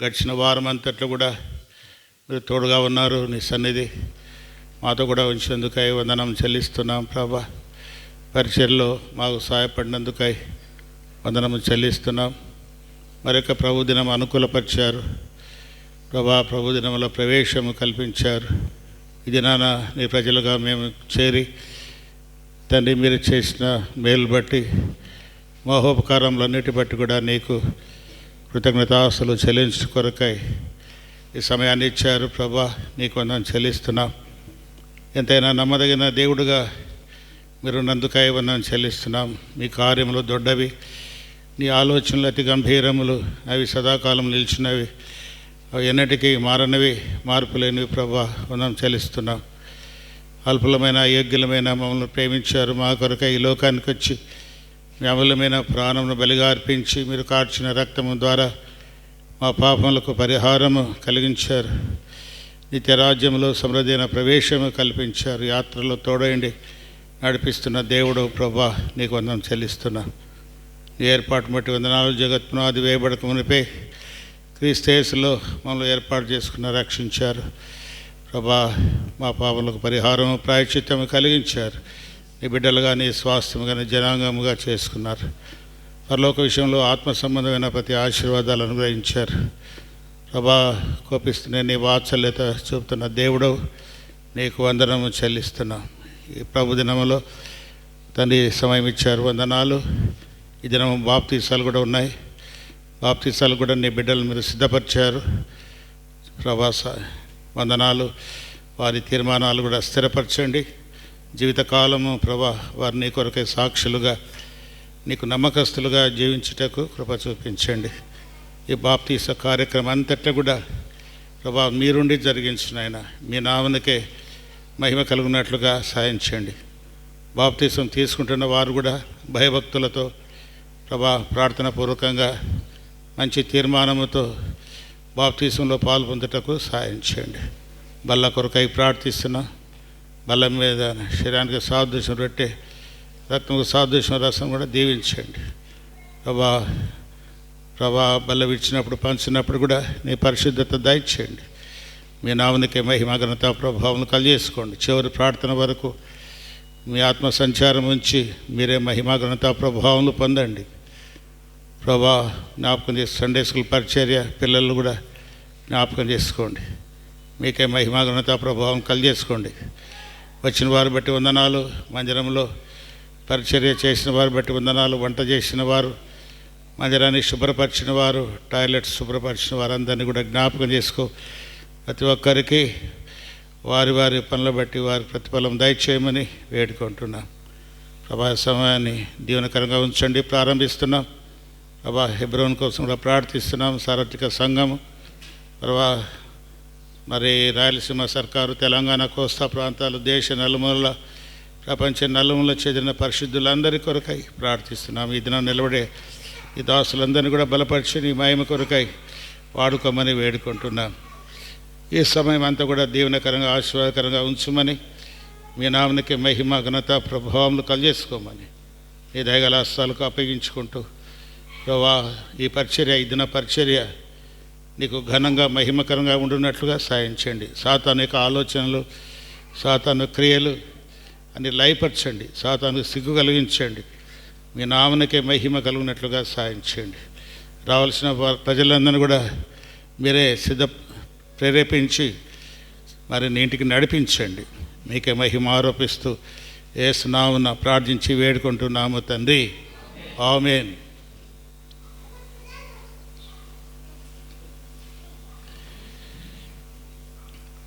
గడిచిన వారం అంతట్లో కూడా మీరు తోడుగా ఉన్నారు. నీ సన్నిధి మాతో కూడా ఉంచినందుకై వందనం చెల్లిస్తున్నాం ప్రభా. పరిచర్లో మాకు సహాయపడినందుకై వందనము చెల్లిస్తున్నాం. మరొక ప్రభుదినం అనుకూలపరిచారు ప్రభా. ప్రభుదినంలో ప్రవేశము కల్పించారు. ఈ దినాన నీ ప్రజలుగా మేము చేరి తండ్రి మీరు చేసిన మేలు బట్టి మహోపకారములన్నిటి బట్టి కూడా నీకు కృతజ్ఞతాస్తులు చెల్లించు కొరకై ఈ సమయాన్ని ఇచ్చారు ప్రభా. నీకు వందనం చెల్లిస్తున్నాం. ఎంతైనా నమ్మదగిన దేవుడుగా మీరున్నందుకై వందనం చెల్లిస్తున్నాం. మీ కార్యములు దొడ్డవి, నీ ఆలోచనలు అతి గంభీరములు, అవి సదాకాలం నిలిచినవి, అవి ఎన్నటికీ మారనివి, మార్పు లేనివి ప్రభా. వందనం చెల్లిస్తున్నాం. అల్పులమైన అయోగ్యులమైన మమ్మల్ని ప్రేమించారు. మా కొరకై ఈ లోకానికి వచ్చి మీ అమూల్యమైన ప్రాణమును బలిగా అర్పించి మీరు కార్చిన రక్తము ద్వారా మా పాపములకు పరిహారము కలిగించారు. నిత్యరాజ్యంలో సమృద్ధైన ప్రవేశము కల్పించారు. యాత్రలో తోడైండి నడిపిస్తున్న దేవుడు ప్రభా, నీకు వందనం చెల్లిస్తున్నా. నీ ఏర్పాటు బట్టి వందనాలు. జగత్పునాది వేయబడక మునిపే క్రీస్తు యేసులో మమ్మల్ని ఏర్పాటు చేసుకున్న రక్షించారు ప్రభా. మా పాపములకు పరిహారము ప్రాయశ్చిత్తము కలిగించారు. నీ బిడ్డలుగా నీ స్వాస్థ్యముగా నీ జనాంగముగా చేసుకున్నారు. పరలోక విషయంలో ఆత్మ సంబంధమైన ప్రతి ఆశీర్వాదాలు అనుగ్రహించారు ప్రభా. కోపిస్తున్న నీ వాత్సల్యత చూపుతున్న దేవుడు నీకు వందనము చెల్లిస్తున్నాం. ఈ ప్రభు దినములో తండ్రి సమయం ఇచ్చారు, వందనాలు. ఈ దినము బాప్తీసాలు కూడా ఉన్నాయి. బాప్తీసాలు కూడా నీ బిడ్డలు మీరు సిద్ధపరిచారు ప్రభా. వందనాలు. వారి తీర్మానాలు కూడా స్థిరపరచండి. జీవితకాలము ప్రభా వారు నీ కొరకై సాక్షులుగా నీకు నమ్మకస్తులుగా జీవించుటకు కృప చూపించండి. ఈ బాప్తీస కార్యక్రమం అంతటా కూడా ప్రభా మీరుండి జరిగించిన ఆయన మీ నామనికే మహిమ కలుగునట్లుగా సాయం చేయండి. బాప్తీసం తీసుకుంటున్న వారు కూడా భయభక్తులతో ప్రభా ప్రార్థన పూర్వకంగా మంచి తీర్మానముతో బాప్తీసంలో పాల్పొందుటకు సాయం చేయండి. బల్ల కొరకై ప్రార్థిస్తున్నా. బల్ల మీద శరీరానికి సాదృశ్యం రొట్టె, రక్తముకు సాదృశ్యం రసం కూడా దీవించండి ప్రభా. ప్రభా బల్ల విడిచినప్పుడు పంచినప్పుడు కూడా నీ పరిశుద్ధత దయచేయండి. మీ నామనికే మహిమ ఘనత ప్రభావం కలిగేసుకోండి. చివరి ప్రార్థన వరకు మీ ఆత్మ సంచారం ఉంచి మీరే మహిమ ఘనత ప్రభావం పొందండి ప్రభా. జ్ఞాపకం చేసి సండే స్కూల్ పరిచర్య పిల్లలు కూడా జ్ఞాపకం చేసుకోండి. మీకే మహిమ ఘనత ప్రభావం కలిగేసుకోండి. వచ్చిన వారు బట్టి వందనాలు. మందిరంలో పరిచర్య చేసిన వారు బట్టి వందనాలు. వంట చేసిన వారు, మందిరాన్ని శుభ్రపరిచిన వారు, టాయిలెట్స్ శుభ్రపరిచిన వారందరినీ కూడా జ్ఞాపకం చేసుకో. ప్రతి ఒక్కరికి వారి వారి పనులు బట్టి వారి ప్రతిఫలం దయచేయమని వేడుకుంటున్నాం ప్రభా. సమయాన్ని దీవెనకరంగా ఉంచండి. ప్రారంభిస్తున్నాం ప్రభా. హెబ్రోన్ కోసం కూడా ప్రార్థిస్తున్నాం. సార్వత్రిక సంఘము ప్రభా. మరి రాయలసీమ సర్కారు, తెలంగాణ కోస్తా ప్రాంతాలు, దేశ నలుమూల, ప్రపంచ నలుమూల చెందిన పరిశుద్ధులందరి కొరకై ప్రార్థిస్తున్నాం. ఈ దినం నిలబడే ఈ దాసులందరినీ కూడా బలపరిచి నీ మహిమ కొరకై వాడుకోమని వేడుకుంటున్నాం. ఈ సమయం అంతా కూడా దీవెనకరంగా ఆశీర్వాదకరంగా ఉంచుమని, మీ నామనికి మహిమ ఘనత ప్రభావములు కలిగేసుకోమని నీ దయగల హస్తాలకు అప్పగించుకుంటూ ప్రభా ఈ పరిచర్య, ఈ దిన పరిచర్య నీకు ఘనంగా మహిమకరంగా ఉండున్నట్లుగా సాయం చేయండి. సాతాను యొక్క ఆలోచనలు, సాతాను క్రియలు అన్ని లయపరచండి. సాతాను సిగ్గు కలిగించండి. మీ నామనికే మహిమ కలిగినట్లుగా సాయం చేయండి. రావాల్సిన ప్రజలందరినీ కూడా మీరే ప్రేరేపించి మరి నీ ఇంటికి నడిపించండి. మీకే మహిమ ఆరోపిస్తూ యేసు నామమున ప్రార్థించి వేడుకుంటున్నాము తండ్రి, ఆమేన్.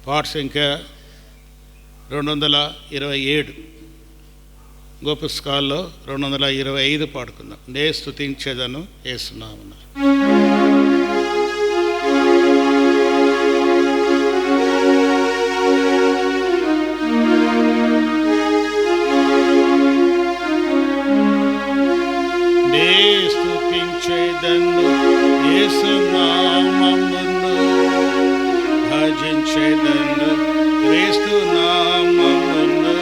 పాట సంఖ్య 227. ఇంకో పుస్తకాల్లో 225 పాడుకుందాం. నే స్తుతించేదను యేసు నామమున. నే స్తుతించేదను యేసు నామమును, భజించేదను క్రీస్తు నామమును.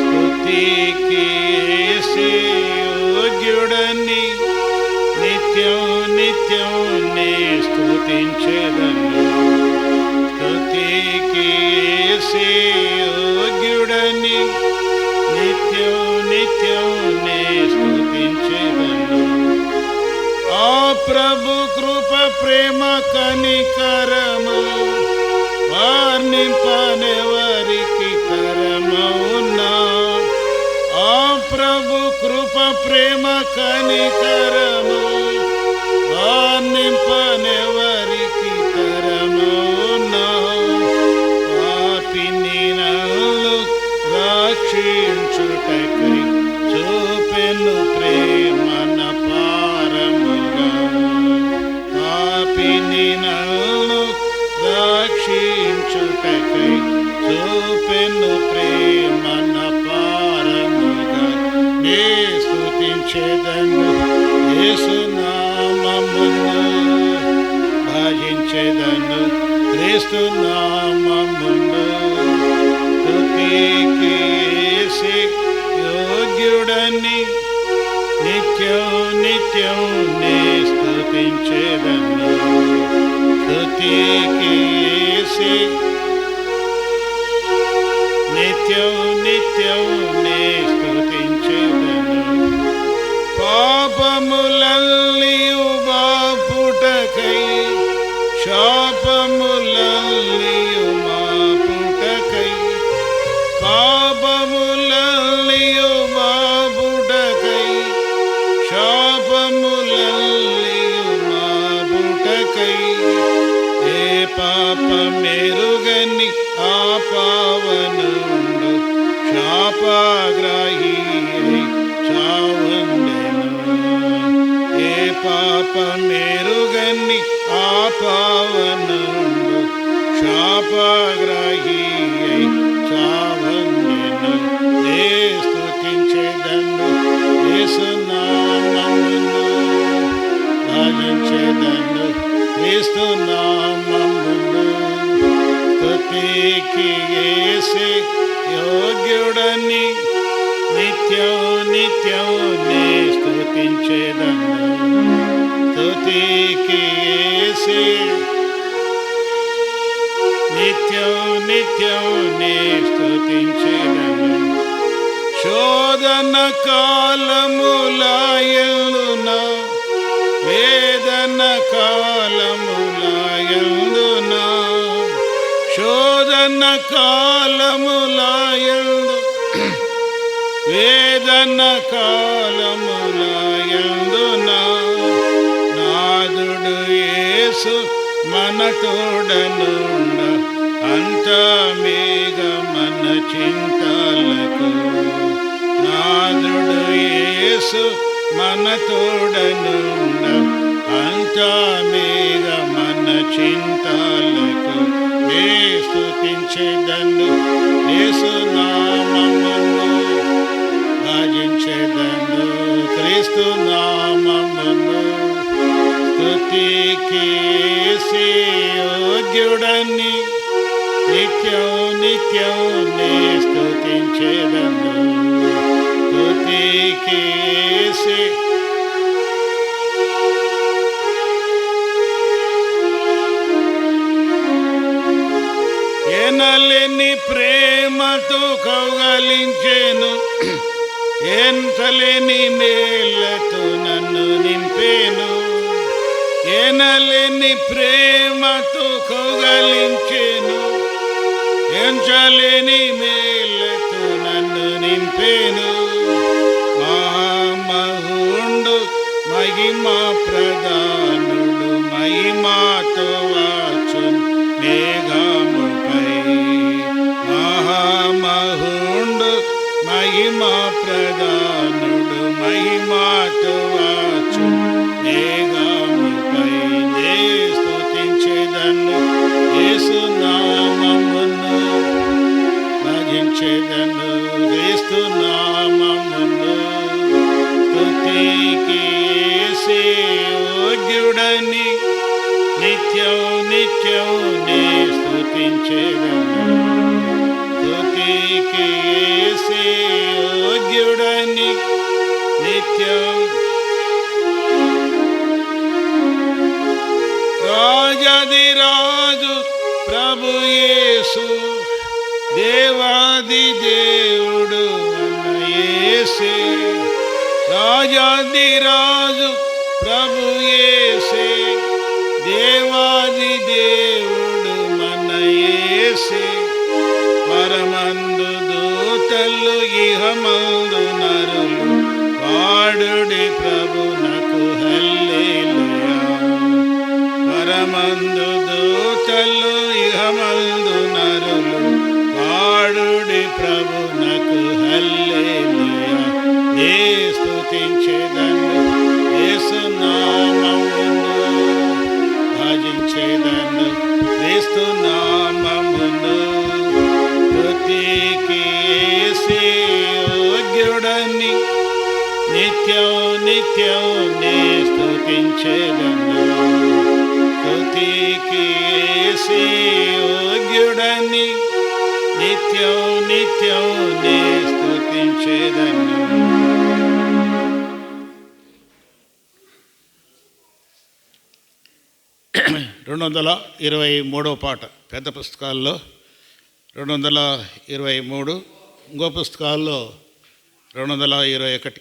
స్తుతికి యోగ్యుడని నిత్యం నిత్యం నే స్తుతి స్తుతించెదను. స్తుతికి యేసే యోగ్యుడని నిత్యం నిత్యం నే స్తుతించెదను. ఆ ప్రభు కృప ప్రేమ కనికరము వర్ణింపనెవరికి తరమౌనా. ఆ ప్రభు కృప ప్రేమ కనికరము వర్ణింపనెవరికి తరమౌనా. పాపిని నన్ను రక్షించుటకై చూపెను ప్రేమన పారముగా. పాపిని నన్ను రక్షించుటకై చూపెను ప్రేమన పారముగా. నే స్తుతించెదను యేసు నామమును, భజించెదను క్రీస్తు నామమును. స్తుతికి యేసే యోగ్యుడని నిత్యం నిత్యం నే స్తుతించెదను. స్తుతికి యేసే నిత్యం నిత్యం నే స్తుతించెదను. పాపములన్నీయు బాపుటకై శాపములన్నీయు మాపుటకై. పాపములన్నీయు బాపుటకై శాపములన్నీయు మాపుటకై. ఏ పాపమెరుగని ఆ పావనుండు శాపగ్రాహి చావందెను. ఏ పాపమెరుగని ఆ పావనుండు శాపగ్రాహి చావందెను. నే స్తుతించెదను యేసు నామమును, భజించెదను క్రీస్తు నామమును. స్తుతికి యేసే యోగ్యుడని నిత్యం నిత్యం నే స్తుతించెదను. స్తుతికి యేసే నిత్యం నిత్యం నే స్తుతించెదను. శోధన కాలములాయందున వేదన కాలములాయందున. శోధన కాలములాయందు వేదన కాలములాయందున. నాదుడు యేసు మన తోడనుండ అంతమేగ మన చింతలకు. నాదుడు యేసు మన తోడనుండ అంతమేగ మన చింతలకు. నే స్తుతించెదను యేసు నామమును, భజించెదను క్రీస్తు నామమును. స్తుతికి యేసే యోగ్యుడని నిత్యం నిత్యం నే స్తుతించెదను. స్తుతికి యేసే ఎనలేని ప్రేమతో కౌగలించెను, ఎంతలేని మేళ్ళతో నన్ను నింపెను. ఎనలేని ప్రేమతో కౌగలించెను, ఎంచలేని మేళ్ళతో నన్ను నింపెను. మహామహుండు మహిమా ప్రధానుడు మహిమాతో వచ్చును మేఘముపై. మహామహుండు మహిమా ప్రధానుడు మహిమాతో వచ్చును మేఘముపై. నే స్తుతించెదను యేసు నామమును, భజించెదను క్రీస్తు నామమును. స్తుతికి యేసే యోగ్యుడని నిత్యం నిత్యం నే స్తుతించెదను. స్తుతికి యేసే యోగ్యుడని నిత్యం రాజాదిరాజు ప్రభు యేసు, దేవాది దేవుడు మన యేసే. రాజాదిరాజు ప్రభు యేసే, దేవాది దేవుడు మన యేసే. పరమందు దూతలు ఇహమందు నరులు పాడుడి ప్రభునకు హల్లెలూయా. పరమందు దూతలు ఇహమందు నరులు పాడుడి ప్రభునకు హల్లెలూయా. నే స్తుతించెదను యేసు నామమును, భజించెదను క్రీస్తు నామమును. స్తుతికి యేసే యోగ్యుడని నిత్యం నిత్యం నే స్తుతించెదను. స్తుతికి యేసే యోగ్యుడని నిత్యం నిత్యం నే స్తుతించెదను. 223వ పాట పెద్ద పుస్తకాల్లో 223, ఇంకో పుస్తకాల్లో 221.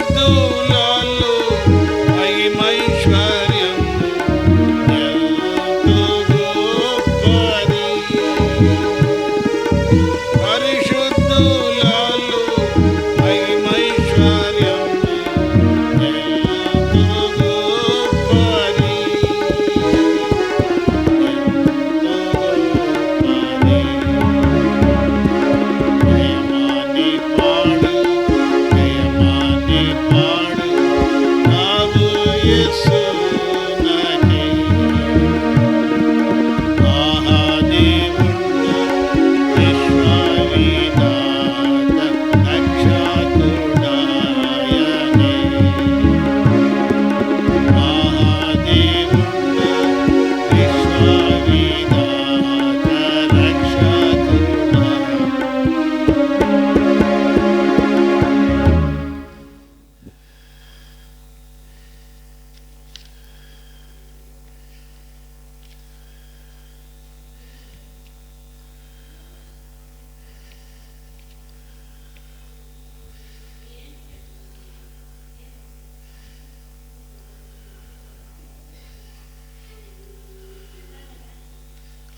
పరిశుద్ధులలో మహిమైశ్వర్యము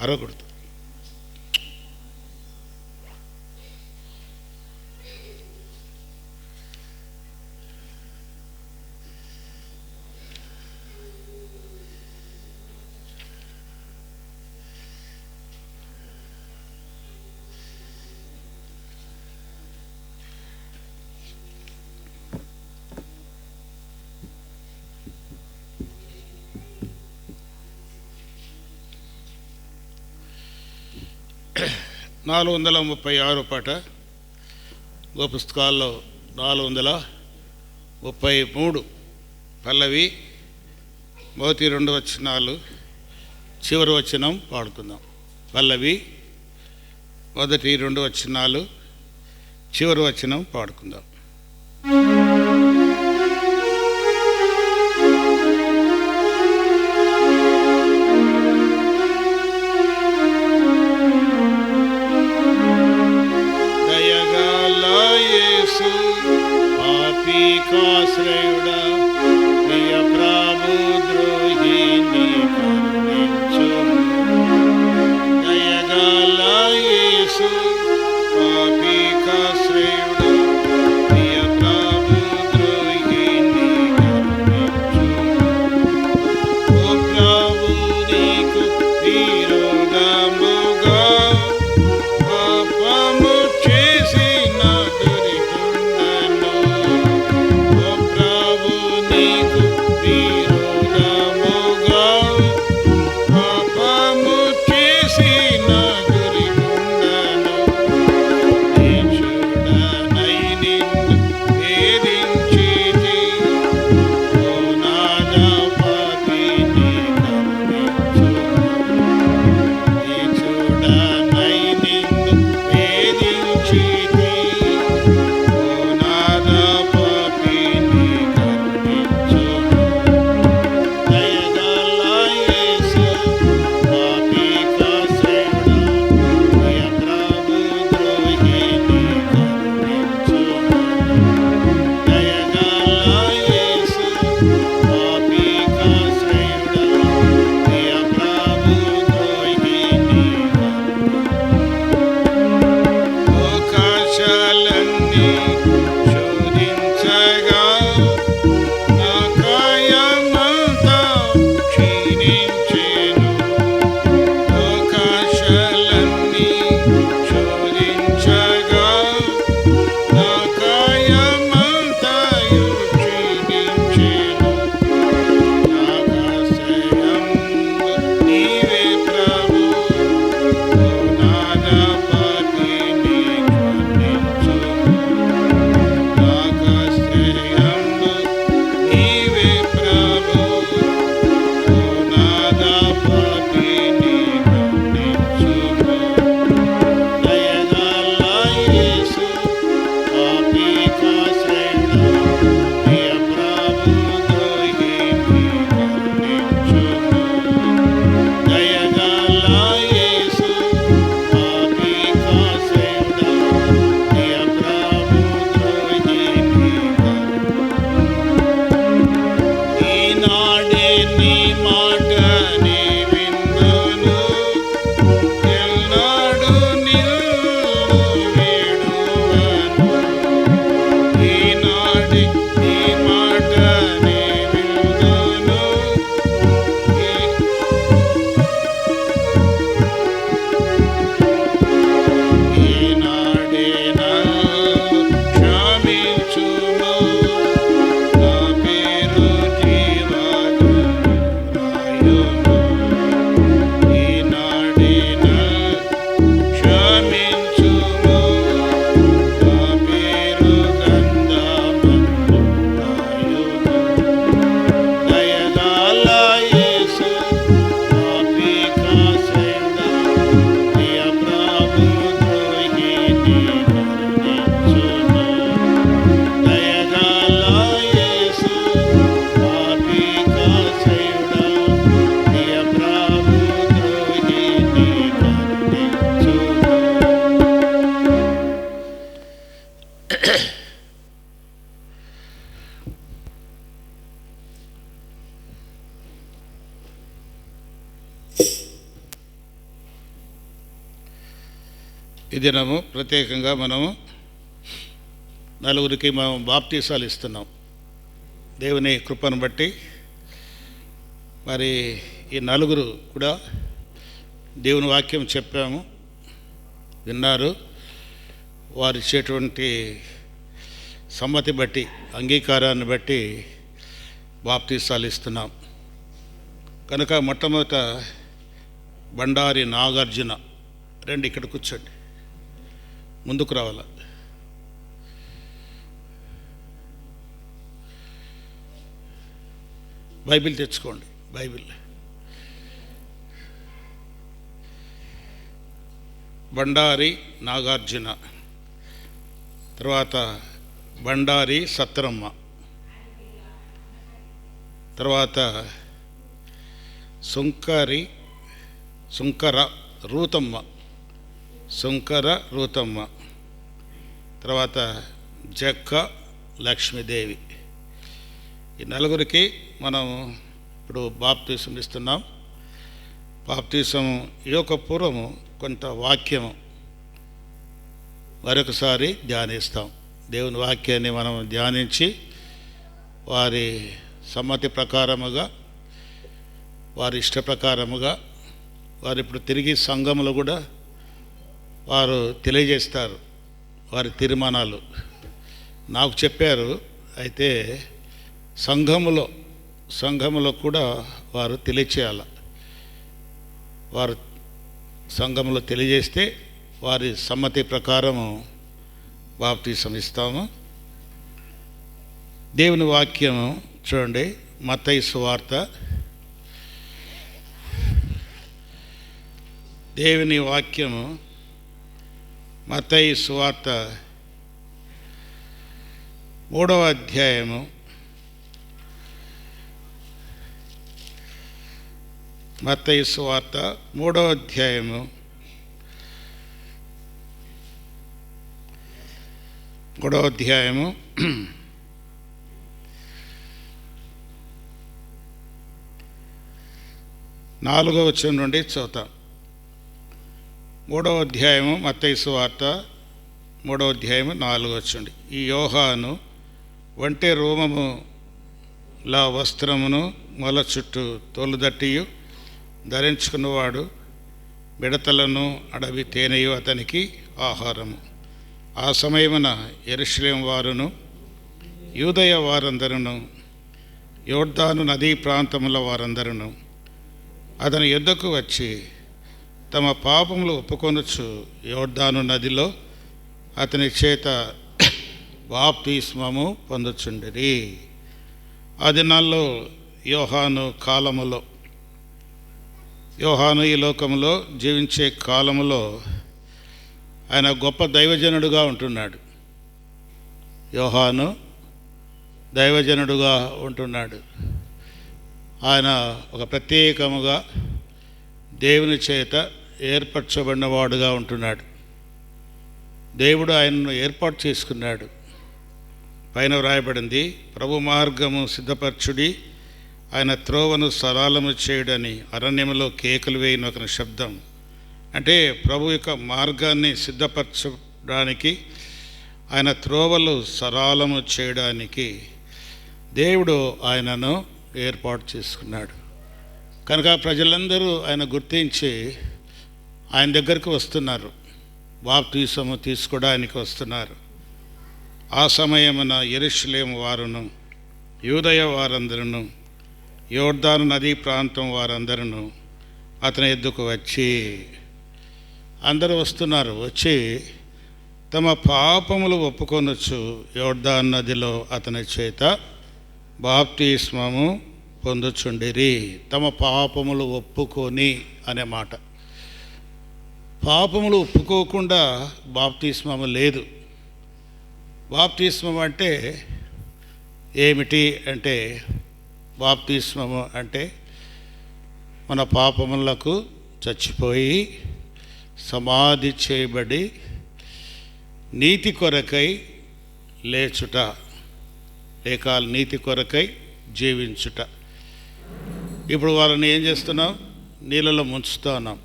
అరవకూడదు. నాలుగు 436 పాట పుస్తకాల్లో 433 పల్లవి, మొదటి 2 వచనాలు, చివరి వచనం పాడుకుందాం. పల్లవి, మొదటి 2 వచనాలు, చివరి వచనం పాడుకుందాం. పాపికాశ్రయుడా ప్రియ ప్రభు ద్రోహిని కరుణించు. దయగల యేసు పాపికాశ్రయుడా ప్రియ ప్రభు ద్రోహిని కరుణించు. ఓ ప్రభు నీకు విరోధముగా పాపము చేసిన ఈ దినము ప్రత్యేకంగా మనము నలుగురికి మనం బాప్తీసాలు ఇస్తున్నాం. దేవుని కృపను బట్టి మరి ఈ నలుగురు కూడా దేవుని వాక్యం చెప్పాము, విన్నారు. వారు ఇచ్చేటువంటి సమ్మతి బట్టి, అంగీకారాన్ని బట్టి బాప్తీసాలు ఇస్తున్నాం. కనుక మొట్టమొదట బండారి నాగార్జున, రండి ఇక్కడ కూర్చోండి, ముందుకు రావాల. బైబిల్ తెచ్చుకోండి, బైబిల్. బండారి నాగార్జున, తర్వాత బండారి సత్తరమ్మ, తర్వాత సుంకర రూతమ్మ, తర్వాత జక్క లక్ష్మీదేవి. ఈ నలుగురికి మనం ఇప్పుడు బాప్తీసం ఇస్తున్నాం. బాప్తీసం యొక్క పూర్వము కొంత వాక్యము మరొకసారి ధ్యానిస్తాం. దేవుని వాక్యాన్ని మనం ధ్యానించి వారి సమ్మతి ప్రకారముగా, వారి ఇష్ట ప్రకారముగా వారు ఇప్పుడు తిరిగి సంఘములో కూడా వారు తెలియజేస్తారు వారి తీర్మానాలు. నాకు చెప్పారు, అయితే సంఘములో కూడా వారు తెలియచేయాలి. వారు సంఘములో తెలియజేస్తే వారి సమ్మతి ప్రకారము బాప్తీసం ఇస్తాము. దేవుని వాక్యము చూడండి, మత్తయి సువార్త, దేవుని వాక్యము మత్తయి సువార్త 3వ అధ్యాయము, మత్తయి సువార్త 3వ అధ్యాయము 4వ వచనం నుండి చదువుతాం. 3వ అధ్యాయము మత్తయి సువార్త 3వ అధ్యాయము 4వ వచనం. ఈ యోహాను ఒంటె రోమములా వస్త్రమును మొల చుట్టూ తోలుదట్టియు ధరించుకున్నవాడు, మిడతలను అడవి తేనెయు అతనికి ఆహారము. ఆ సమయమున యెరూషలేము వారును యూదయ వారందరును యోర్దాను నదీ ప్రాంతముల వారందరును అతని యొద్దకు వచ్చి తమ పాపములు ఒప్పుకొనొచ్చు యోర్దాను నదిలో అతని చేత బాప్తిస్మము పొందుచుండిరి. ఆ దినాల్లో యోహాను ఈ లోకములో జీవించే కాలములో ఆయన గొప్ప దైవజనుడుగా ఉంటున్నాడు. యోహాను దైవజనుడుగా ఉంటున్నాడు. ఆయన ఒక ప్రత్యేకముగా దేవుని చేత ఏర్పరచబడినవాడుగా ఉంటున్నాడు. దేవుడు ఆయనను ఏర్పాటు చేసుకున్నాడు. పైన వ్రాయబడింది, ప్రభు మార్గము సిద్ధపరచుడి, ఆయన త్రోవను సరళము చేయుడని అరణ్యములో కేకలు వేయిన ఒక శబ్దం. అంటే ప్రభు యొక్క మార్గాన్ని సిద్ధపరచడానికి, ఆయన త్రోవలు సరళము చేయడానికి దేవుడు ఆయనను ఏర్పాటు చేసుకున్నాడు. కనుక ప్రజలందరూ ఆయన గుర్తించి ఆయన దగ్గరికి వస్తున్నారు, బాప్తీసము తీసుకోవడానికి వస్తున్నారు. ఆ సమయమున యెరూషలేము వారును యూదయ వారందరూ యోర్దాను నదీ ప్రాంతం వారందరూ అతని ఎద్దుకు వచ్చి, అందరూ వస్తున్నారు, వచ్చి తమ పాపములు ఒప్పుకొనొచ్చు యోర్దాను నదిలో అతని చేత బాప్తిస్మము పొందుచుండిరి. తమ పాపములు ఒప్పుకొని అనే మాట. పాపములు ఒప్పుకోకుండా బాప్తిస్మము లేదు. బాప్తిస్మం అంటే ఏమిటి అంటే, బాప్తిస్మము అంటే మన పాపములకు చచ్చిపోయి సమాధి చేయబడి నీతి కొరకై లేచుట, లేక నీతి కొరకై జీవించుట. ఇప్పుడు వాళ్ళని ఏం చేస్తున్నాం? నీళ్ళలో ముంచుతూ ఉన్నాం.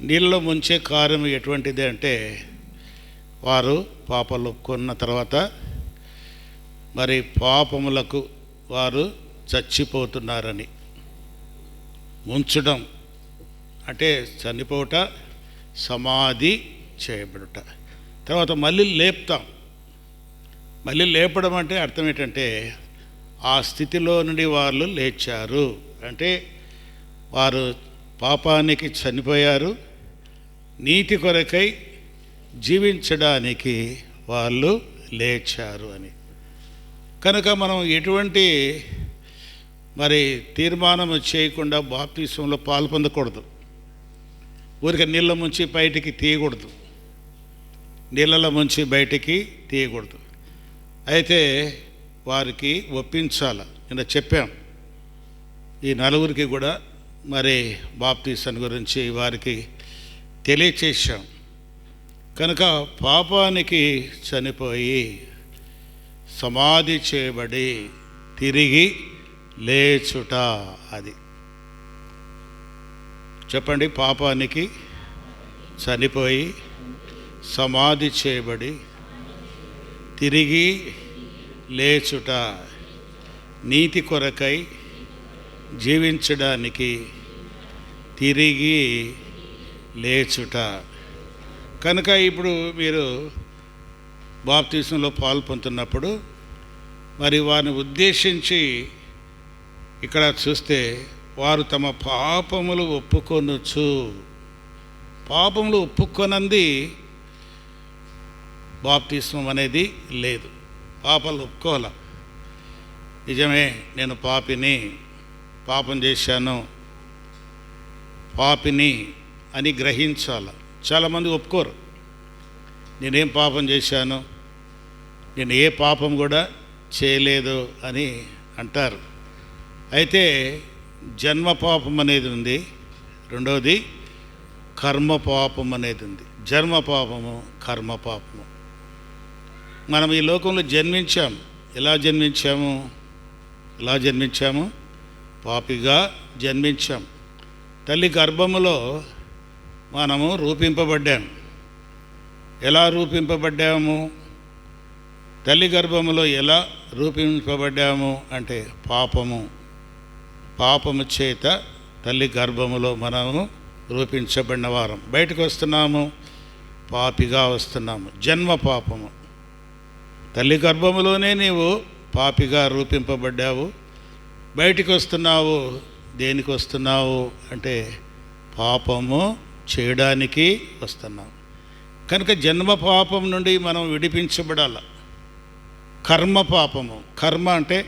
నీళ్ళలో ముంచే కార్యం ఎటువంటిది అంటే, వారు పాపాలు ఒప్పుకున్న తర్వాత మరి పాపములకు వారు చచ్చిపోతున్నారని. ముంచడం అంటే చనిపోవట, సమాధి చేయబడుట. తర్వాత మళ్ళీ లేపుతాం. మళ్ళీ లేపడం అంటే అర్థం ఏంటంటే, ఆ స్థితిలో నుండి వాళ్ళు లేచారు అంటే వారు పాపానికి చనిపోయారు, నీతి కొరకై జీవించడానికి వాళ్ళు లేచారు అని. కనుక మనం ఎటువంటి మరి తీర్మానం చేయకుండా బాప్తిసంలో పాల్పొందకూడదు. ఊరికే నీళ్ళ ముంచి బయటికి తీయకూడదు, నీళ్ళలో ముంచి బయటికి తీయకూడదు. అయితే వారికి ఒప్పించాలి. నిన్న చెప్పాం, ఈ నలుగురికి కూడా మరి బాప్తిసం గురించి వారికి తెలియచేశాం. కనుక పాపానికి చనిపోయి సమాధి చేయబడి తిరిగి లేచుట, అది చెప్పండి. పాపానికి చనిపోయి సమాధి చేయబడి తిరిగి లేచుట, నీతి కొరకై జీవించడానికి తిరిగి లేచుట. కనుక ఇప్పుడు మీరు బాప్తిసంలో పాల్పొందుతున్నప్పుడు మరి వారిని ఉద్దేశించి ఇక్కడ చూస్తే, వారు తమ పాపములు ఒప్పుకొనొచ్చు. పాపములు ఒప్పుకొనంది బాప్తిసం అనేది లేదు. పాపాలు ఒప్పుకోవాలి. నిజమే, నేను పాపిని, పాపం చేశాను, పాపిని అని గ్రహించాలి. చాలామంది ఒప్పుకోరు. నేనేం పాపం చేశాను, నేను ఏ పాపం కూడా చేయలేదు అని అంటారు. అయితే జన్మ పాపం అనేది ఉంది, రెండవది కర్మ పాపం అనేది ఉంది. జన్మ పాపము, కర్మ పాపము. మనం ఈ లోకంలో జన్మించాం. ఎలా జన్మించాము? పాపిగా జన్మించాం. తల్లి గర్భములో మనము రూపింపబడ్డాము. ఎలా రూపింపబడ్డాము? తల్లి గర్భములో ఎలా రూపింపబడ్డాము అంటే పాపము చేత తల్లి గర్భములో మనము రూపించబడిన వారం. బయటకు వస్తున్నాము, పాపిగా వస్తున్నాము. జన్మ పాపము. తల్లి గర్భములోనే నీవు పాపిగా రూపింపబడ్డావు. బయటికి వస్తున్నావు, దేనికి వస్తున్నావు అంటే పాపము చేయడానికి వస్తున్నావు. కనుక జన్మ పాపం నుండి మనం విడిపించబడాలి. కర్మ పాపము. కర్మ అంటే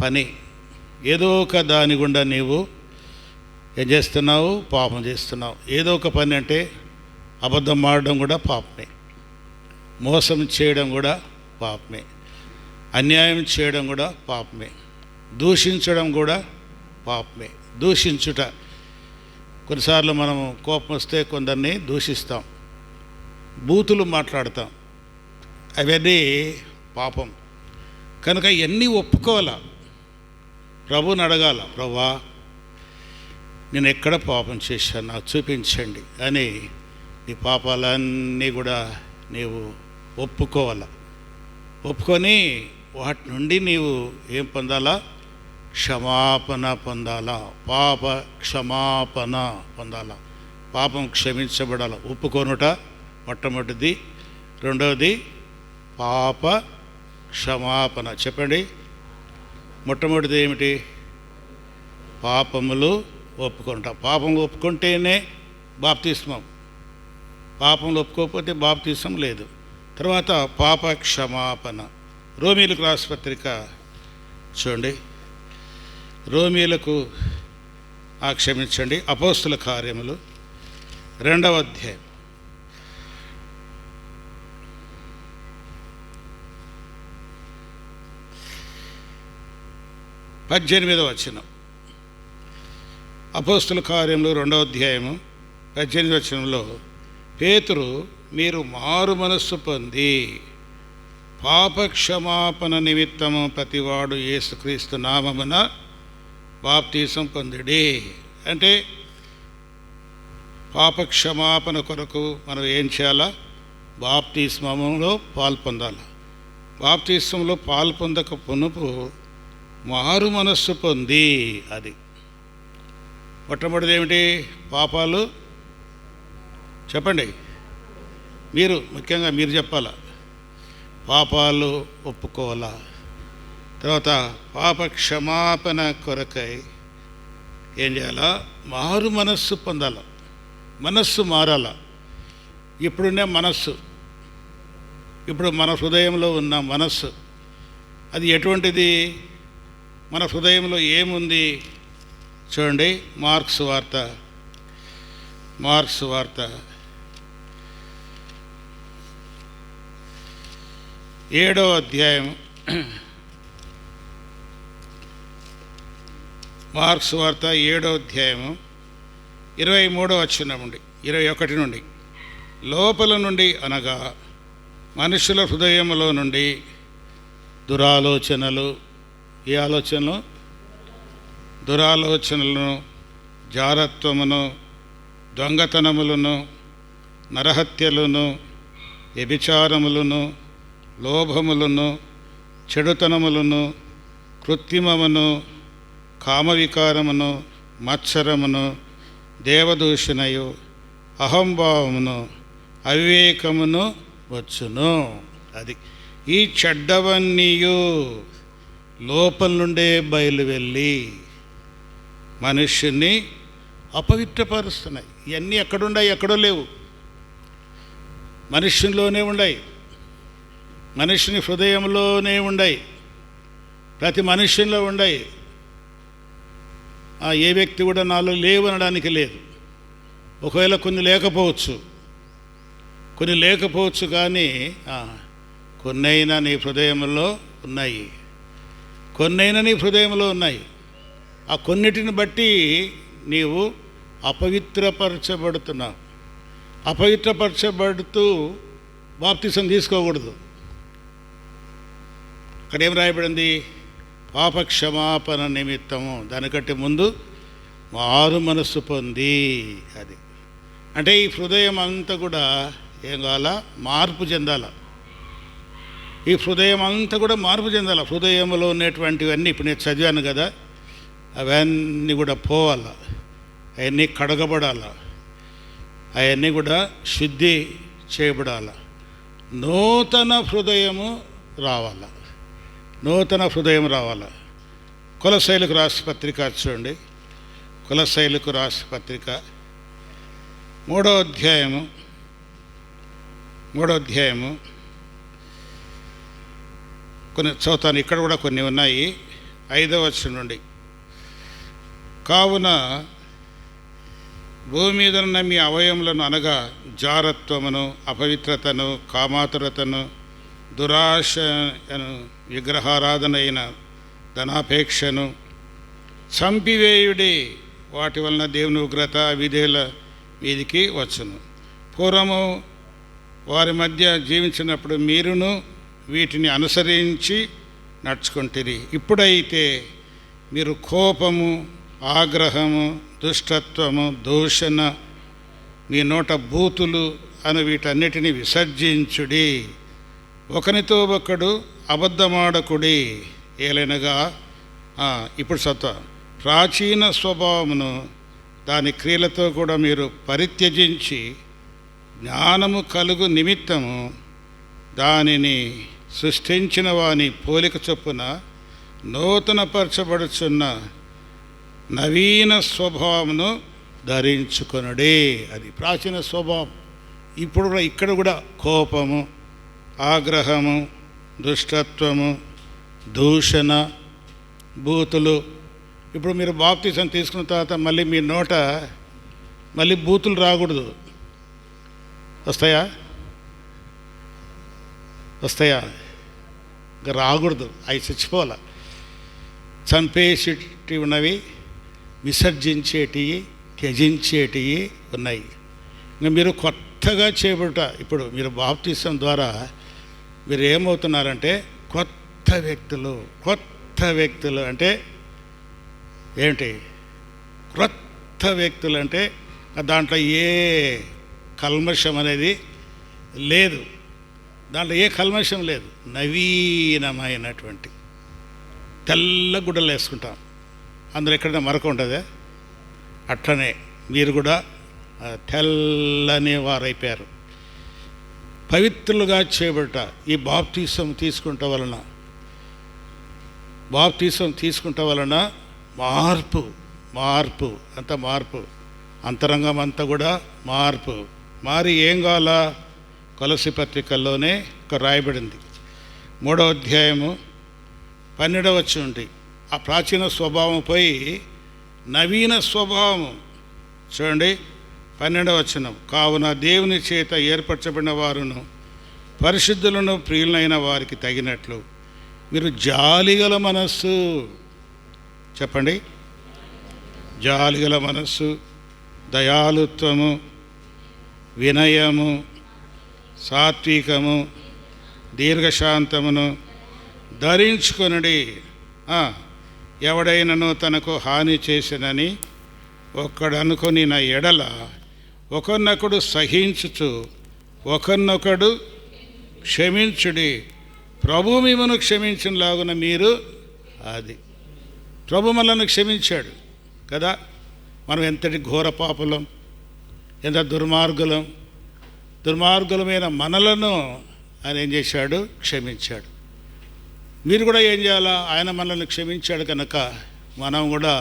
పని. ఏదో ఒక దాని గుండా నీవు ఏం చేస్తున్నావు? పాపం చేస్తున్నావు. ఏదో ఒక పని అంటే అబద్ధం ఆడడం కూడా పాపమే, మోసం చేయడం కూడా పాపమే, అన్యాయం చేయడం కూడా పాపమే, దూషించడం కూడా పాపమే. దూషించుట, కొన్నిసార్లు మనం కోపం వస్తే కొందరిని దూషిస్తాం, బూతులు మాట్లాడతాం, అవన్నీ పాపం. కనుక ఇవన్నీ ఒప్పుకోవాలా, ప్రభుని అడగాల, ప్రభువా నేను ఎక్కడ పాపం చేశాను నాకు చూపించండి అని నీ పాపాలన్నీ కూడా నీవు ఒప్పుకోవాలా. ఒప్పుకొని వాటి నుండి నీవు ఏం పొందాలా? క్షమాపణ పొందాలా. పాప క్షమాపణ పొందాలా. పాపం క్షమించబడాలి. ఒప్పుకొనుట మొట్టమొదటిది. రెండవది పాప క్షమాపణ. చెప్పండి, మొట్టమొదటిది ఏమిటి? పాపములు ఒప్పుకుంటా. పాపం ఒప్పుకుంటేనే బాప్తిస్మం. పాపములు ఒప్పుకోకపోతే బాప్తిస్మం లేదు. తర్వాత పాప క్షమాపణ. రోమీలకు రాసిన పత్రిక చూడండి. రోమీలకు క్షమించండి, అపోస్తుల కార్యములు 2వ అధ్యాయం 18వ వచనం. అపోస్తుల కార్యములు 2వ అధ్యాయము 18వ వచనంలో, పేతురు మీరు మారు మనస్సు పొంది పాప క్షమాపణ నిమిత్తము ప్రతివాడు యేసుక్రీస్తు నామమున బాప్తీసం పొందిడి. అంటే పాపక్షమాపణ కొరకు మనం ఏం చేయాలా? బాప్తిస్మములో పాల్పొందాలి. బాప్తిస్మంలో పాల్పొందక పునుపు మారు మనస్సు పొంది, అది మొట్టమొదటిది ఏమిటి? పాపాలు చెప్పండి, మీరు ముఖ్యంగా మీరు చెప్పాలా. పాపాలు ఒప్పుకోవాలా. తర్వాత పాప క్షమాపణ కొరకై ఏం చేయాలా? మారు మనస్సు పొందాల. మనస్సు మారాల. ఇప్పుడున్న మనస్సు, ఇప్పుడు మన హృదయంలో ఉన్న మనస్సు అది ఎటువంటిది? మన హృదయంలో ఏముంది చూడండి. మార్క్స్ వార్త 7వ అధ్యాయం, మార్క్స్ వార్త 7వ అధ్యాయము 23వ వచనం నుండి 21 నుండి, లోపల నుండి అనగా మనుషుల హృదయములో నుండి దురాలోచనలు, ఏ ఆలోచనలు? దురాలోచనలను, జారత్వమును, దొంగతనములను, నరహత్యలను, వ్యభిచారములను, లోభములను, చెడుతనములను, కృత్రిమమును, కామవికారమును, మత్సరమును, దేవదూషణయు, అహంభావమును, అవివేకమును వచ్చును. అది ఈ చెడ్డవన్నీయు లోపల నుండే బయలు వెళ్ళి మనుష్యుని అపవిత్రపరుస్తున్నాయి. ఇవన్నీ ఎక్కడున్నాయి? ఎక్కడో లేవు, మనుష్యుల్లోనే ఉన్నాయి, మనుష్యుని హృదయంలోనే ఉన్నాయి, ప్రతి మనుష్యుల్లో ఉన్నాయి. ఏ వ్యక్తి కూడా నాలో లేవు అనడానికి లేదు. ఒకవేళ కొన్ని లేకపోవచ్చు కానీ కొన్నైనా నీ హృదయంలో ఉన్నాయి. ఆ కొన్నిటిని బట్టి నీవు అపవిత్రపరచబడుతున్నావు. అపవిత్రపరచబడుతూ బాప్తిసం తీసుకోకూడదు. అక్కడ ఏం రాయబడింది? పాపక్షమాపణ నిమిత్తము, దానికంటే ముందు మారు మనస్సు పొంది. అది అంటే ఈ హృదయం అంతా కూడా ఏం కావాలా? మార్పు చెందాల. ఈ హృదయం అంతా కూడా మార్పు చెందాల. హృదయంలో ఉన్నటువంటివన్నీ ఇప్పుడు నేను చదివాను కదా, అవన్నీ కూడా పోవాల, అవన్నీ కడగబడాల, అవన్నీ కూడా శుద్ధి చేయబడాల. నూతన హృదయం రావాల. కొలస్సీలకు రాసిన పత్రిక చూడండి. కొలస్సీలకు రాసిన పత్రిక 3వ అధ్యాయము కొన్ని చదువుతాను. ఇక్కడ కూడా కొన్ని ఉన్నాయి. 5వ వచనం నుండి, కావున భూమి మీద ఉన్న మీ అవయములను అనగా జారత్వమును, అపవిత్రతను, కామాతురతను, దురాశను, విగ్రహారాధనైన ధనాపేక్షను చంపివేయుడి. వాటి వలన దేవుని ఉగ్రత విధేయుల మీదికి వచ్చును. పూర్వము వారి మధ్య జీవించినప్పుడు మీరును వీటిని అనుసరించి నడుచుకుంటురి. ఇప్పుడైతే మీరు కోపము, ఆగ్రహము, దుష్టత్వము, దూషణ, మీ నోట బూతులు అని వీటన్నిటిని విసర్జించుడి. ఒకనితో ఒకడు అబద్ధమాడకుడి. ఏలైనగా ఇప్పుడు ప్రాచీన స్వభావమును దాని క్రియలతో కూడా మీరు పరిత్యజించి జ్ఞానము కలుగు నిమిత్తము దానిని సృష్టించిన వాని పోలిక చొప్పున నూతనపరచబడుచున్న నవీన స్వభావమును ధరించుకొనుడి. అది ప్రాచీన స్వభావం. ఇప్పుడు ఇక్కడ కూడా కోపము, ఆగ్రహము, దుష్టత్వము, దూషణ, బూతులు. ఇప్పుడు మీరు బాప్తిసం తీసుకున్న తర్వాత మళ్ళీ మీ నోట మళ్ళీ బూతులు రాకూడదు. వస్తాయా? ఇంకా రాకూడదు. అవి చచ్చిపోవాలి. చంపేసేటివి ఉన్నవి, విసర్జించేటివి, త్యజించేటివి ఉన్నాయి. ఇంకా మీరు కొత్తగా చేయబడుట. ఇప్పుడు మీరు బాప్తిసం ద్వారా మీరు ఏమవుతున్నారంటే కొత్త వ్యక్తులు అంటే ఏమిటి? క్రొత్త వ్యక్తులు అంటే దాంట్లో ఏ కల్మషం అనేది లేదు, దాంట్లో ఏ కల్మషం లేదు. నవీనమైనటువంటి తెల్ల గుడ్డలు వేసుకుంటాం, అందులో ఎక్కడైనా మరక ఉంటుందా? అట్లనే మీరు కూడా తెల్లని వారైపోయారు, పవిత్రులుగా చేయబడ్డ ఈ బాప్తీసం తీసుకుంటా వలన మార్పు అంత మార్పు, అంతరంగం అంతా కూడా మార్పు. మారి ఏం కావాలా? కొలసి పత్రికల్లోనే ఒక రాయబడింది 3వ అధ్యాయము 12వ వచనం. ఆ ప్రాచీన స్వభావం పోయి నవీన స్వభావం చూడండి. 12వ వచనం, కావున దేవుని చేత ఏర్పరచబడిన వారును పరిశుద్ధులను ప్రియులైన వారికి తగినట్లు మీరు జాలిగల మనస్సు, చెప్పండి, జాలిగల మనస్సు, దయాలుత్వము, వినయము, సాత్వికము, దీర్ఘశాంతమును ధరించుకొనుడి. ఎవడైనను తనకు హాని చేసినని ఒక్కడనుకొని నా ఎడల ఒకరినొకడు సహించుచు ఒకరినొకడు క్షమించుడి. ప్రభు మిమ్మను క్షమించినలాగున మీరు, అది ప్రభు మనల్ని క్షమించాడు కదా. మనం ఎంతటి ఘోర పాపులం, ఎంత దుర్మార్గులమైన మనలను ఆయన ఏం చేశాడు? క్షమించాడు. మీరు కూడా ఏం చేయాలా? ఆయన మనల్ని క్షమించాడు కనుక మనం కూడా